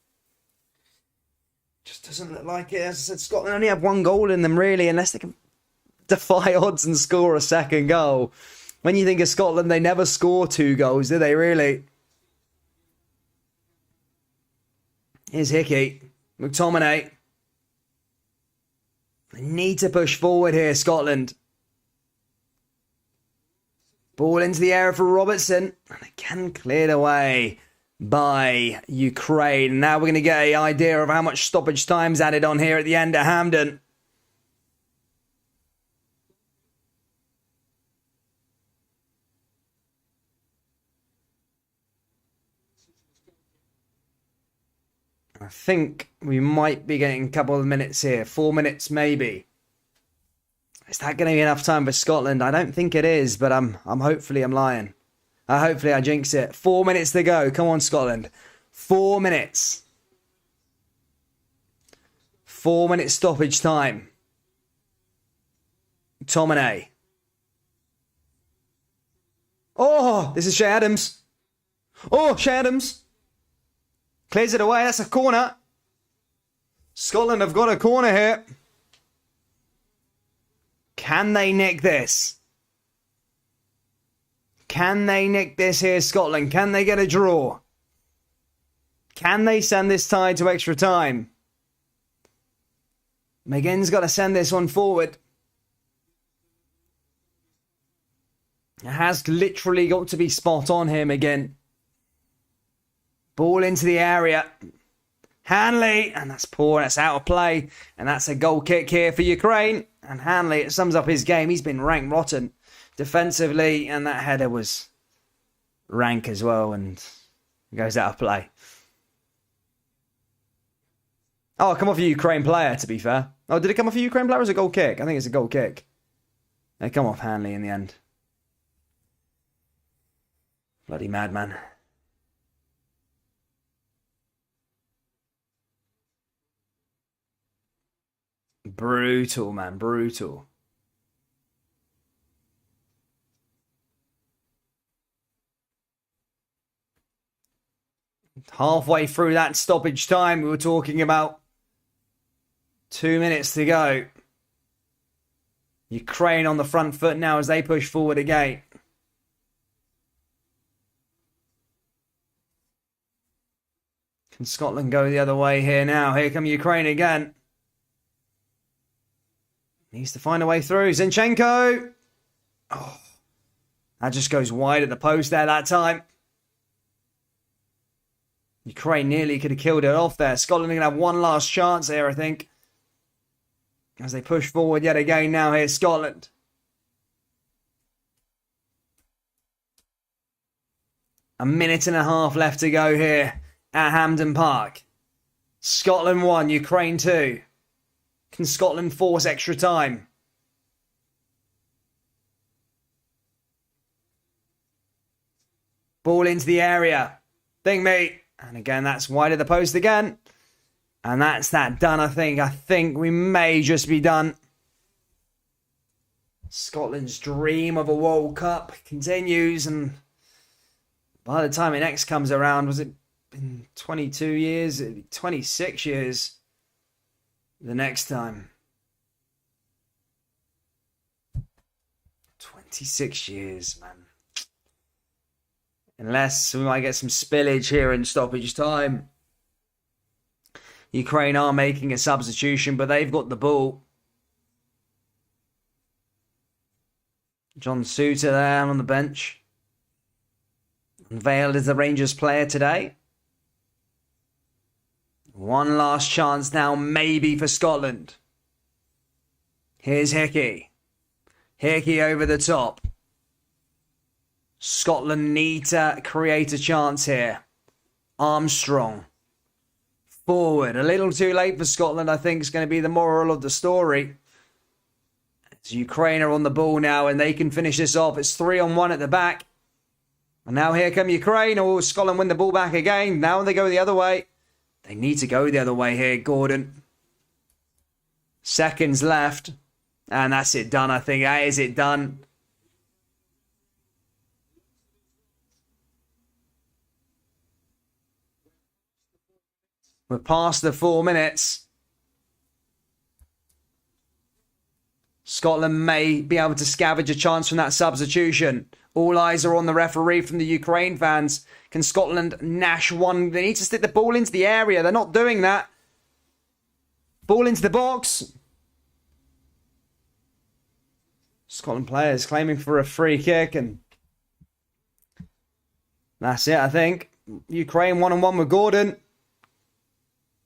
Just doesn't look like it. As I said, Scotland only have one goal in them, really, unless they can defy odds and score a second goal. When you think of Scotland, they never score 2 goals, do they, really? Here's Hickey. McTominay. They need to push forward here, Scotland. Ball into the area for Robertson. And again, cleared away by Ukraine. Now we're going to get an idea of how much stoppage time's added on here at the end at Hampden. I think we might be getting a couple of minutes here. 4 minutes, maybe. Is that going to be enough time for Scotland? I don't think it is, but I'm hopefully I'm lying. Hopefully I jinx it. 4 minutes to go. Come on, Scotland. 4 minutes. 4-minute stoppage time. McTominay. Oh, this is Shea Adams. Oh, Shea Adams. Clears it away. That's a corner. Scotland have got a corner here. Can they nick this? Can they nick this here, Scotland? Can they get a draw? Can they send this tie to extra time? McGinn's got to send this one forward. It has literally got to be spot on here, McGinn. Ball into the area. Hanley, and that's poor, that's out of play. And that's a goal kick here for Ukraine. And Hanley, it sums up his game. He's been rank rotten defensively, and that header was rank as well and goes out of play. Oh, come off a Ukraine player, to be fair. Oh, did it come off a Ukraine player or was it a goal kick? I think it's a goal kick. They come off Hanley in the end. Bloody madman. Brutal, man. Brutal. Halfway through that stoppage time, we were talking about 2 minutes to go. Ukraine on the front foot now as they push forward again. Can Scotland go the other way here now? Here come Ukraine again. Needs to find a way through. Zinchenko. Oh, that just goes wide at the post there that time. Ukraine nearly could have killed it off there. Scotland are going to have one last chance here, I think. As they push forward yet again now here, Scotland. A minute and a half left to go here at Hampden Park. Scotland 1, Ukraine 2. Can Scotland force extra time? Ball into the area. Think me. And again, that's wide of the post again. And that's that done, I think. I think we may just be done. Scotland's dream of a World Cup continues. And by the time it next comes around, was it been 22 years? It'd be 26 years the next time. 26 years, man. Unless we might get some spillage here in stoppage time. Ukraine are making a substitution, but they've got the ball. John Suter there on the bench. Unveiled as the Rangers player today. One last chance now, maybe for Scotland. Here's Hickey. Hickey over the top. Scotland need to create a chance here. Armstrong. Forward. A little too late for Scotland, I think, is going to be the moral of the story. As Ukraine are on the ball now and they can finish this off. It's 3-on-1 at the back. And now here come Ukraine. Oh, Scotland win the ball back again. Now they go the other way. They need to go the other way here, Gordon. Seconds left. And that's it done, I think. That is it done. We're past the 4 minutes. Scotland may be able to scavenge a chance from that substitution. All eyes are on the referee from the Ukraine fans. Can Scotland nash one? They need to stick the ball into the area. They're not doing that. Ball into the box. Scotland players claiming for a free kick, and that's it, I think. Ukraine 1-on-1 with Gordon.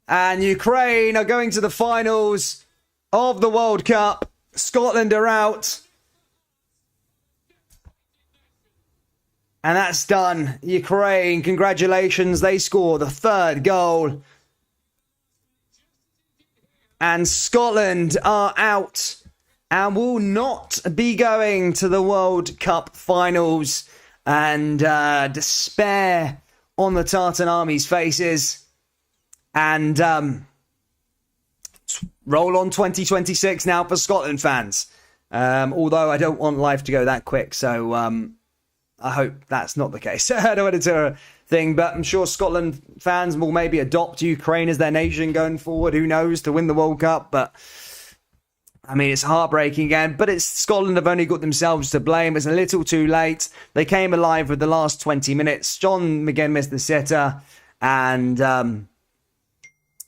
And Ukraine are going to the finals of the World Cup. Scotland are out. And that's done. Ukraine, congratulations. They score the third goal. And Scotland are out and will not be going to the World Cup finals. And despair on the Tartan Army's faces. And roll on 2026 now for Scotland fans. Although I don't want life to go that quick, so I hope that's not the case. I don't want to do a thing, but I'm sure Scotland fans will maybe adopt Ukraine as their nation going forward. Who knows, to win the World Cup, but I mean, it's heartbreaking again, but it's Scotland have only got themselves to blame. It's a little too late. They came alive with the last 20 minutes. John McGinn missed the sitter, and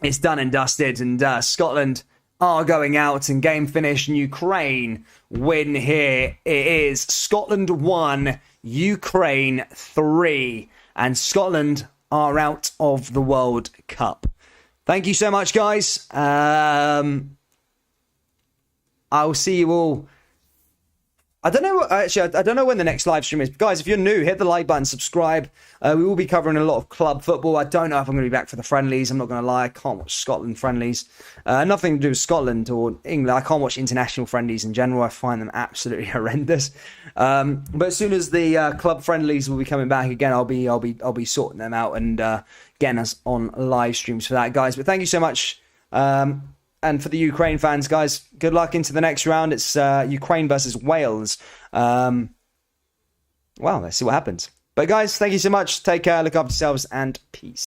it's done and dusted. And Scotland are going out, and game finished, and Ukraine win here. It is Scotland 1, Ukraine 3, and Scotland are out of the World Cup. Thank you so much, guys. I'll see you all. I don't know. Actually, I don't know when the next live stream is. Guys, if you're new, hit the like button, subscribe. We will be covering a lot of club football. I don't know if I'm going to be back for the friendlies. I'm not going to lie. I can't watch Scotland friendlies. Nothing to do with Scotland or England. I can't watch international friendlies in general. I find them absolutely horrendous. But as soon as the club friendlies will be coming back again, I'll be sorting them out and getting us on live streams for that, guys. But thank you so much. And for the Ukraine fans, guys, good luck into the next round. It's Ukraine versus Wales. Well, let's see what happens. But guys, thank you so much. Take care, look after yourselves, and peace.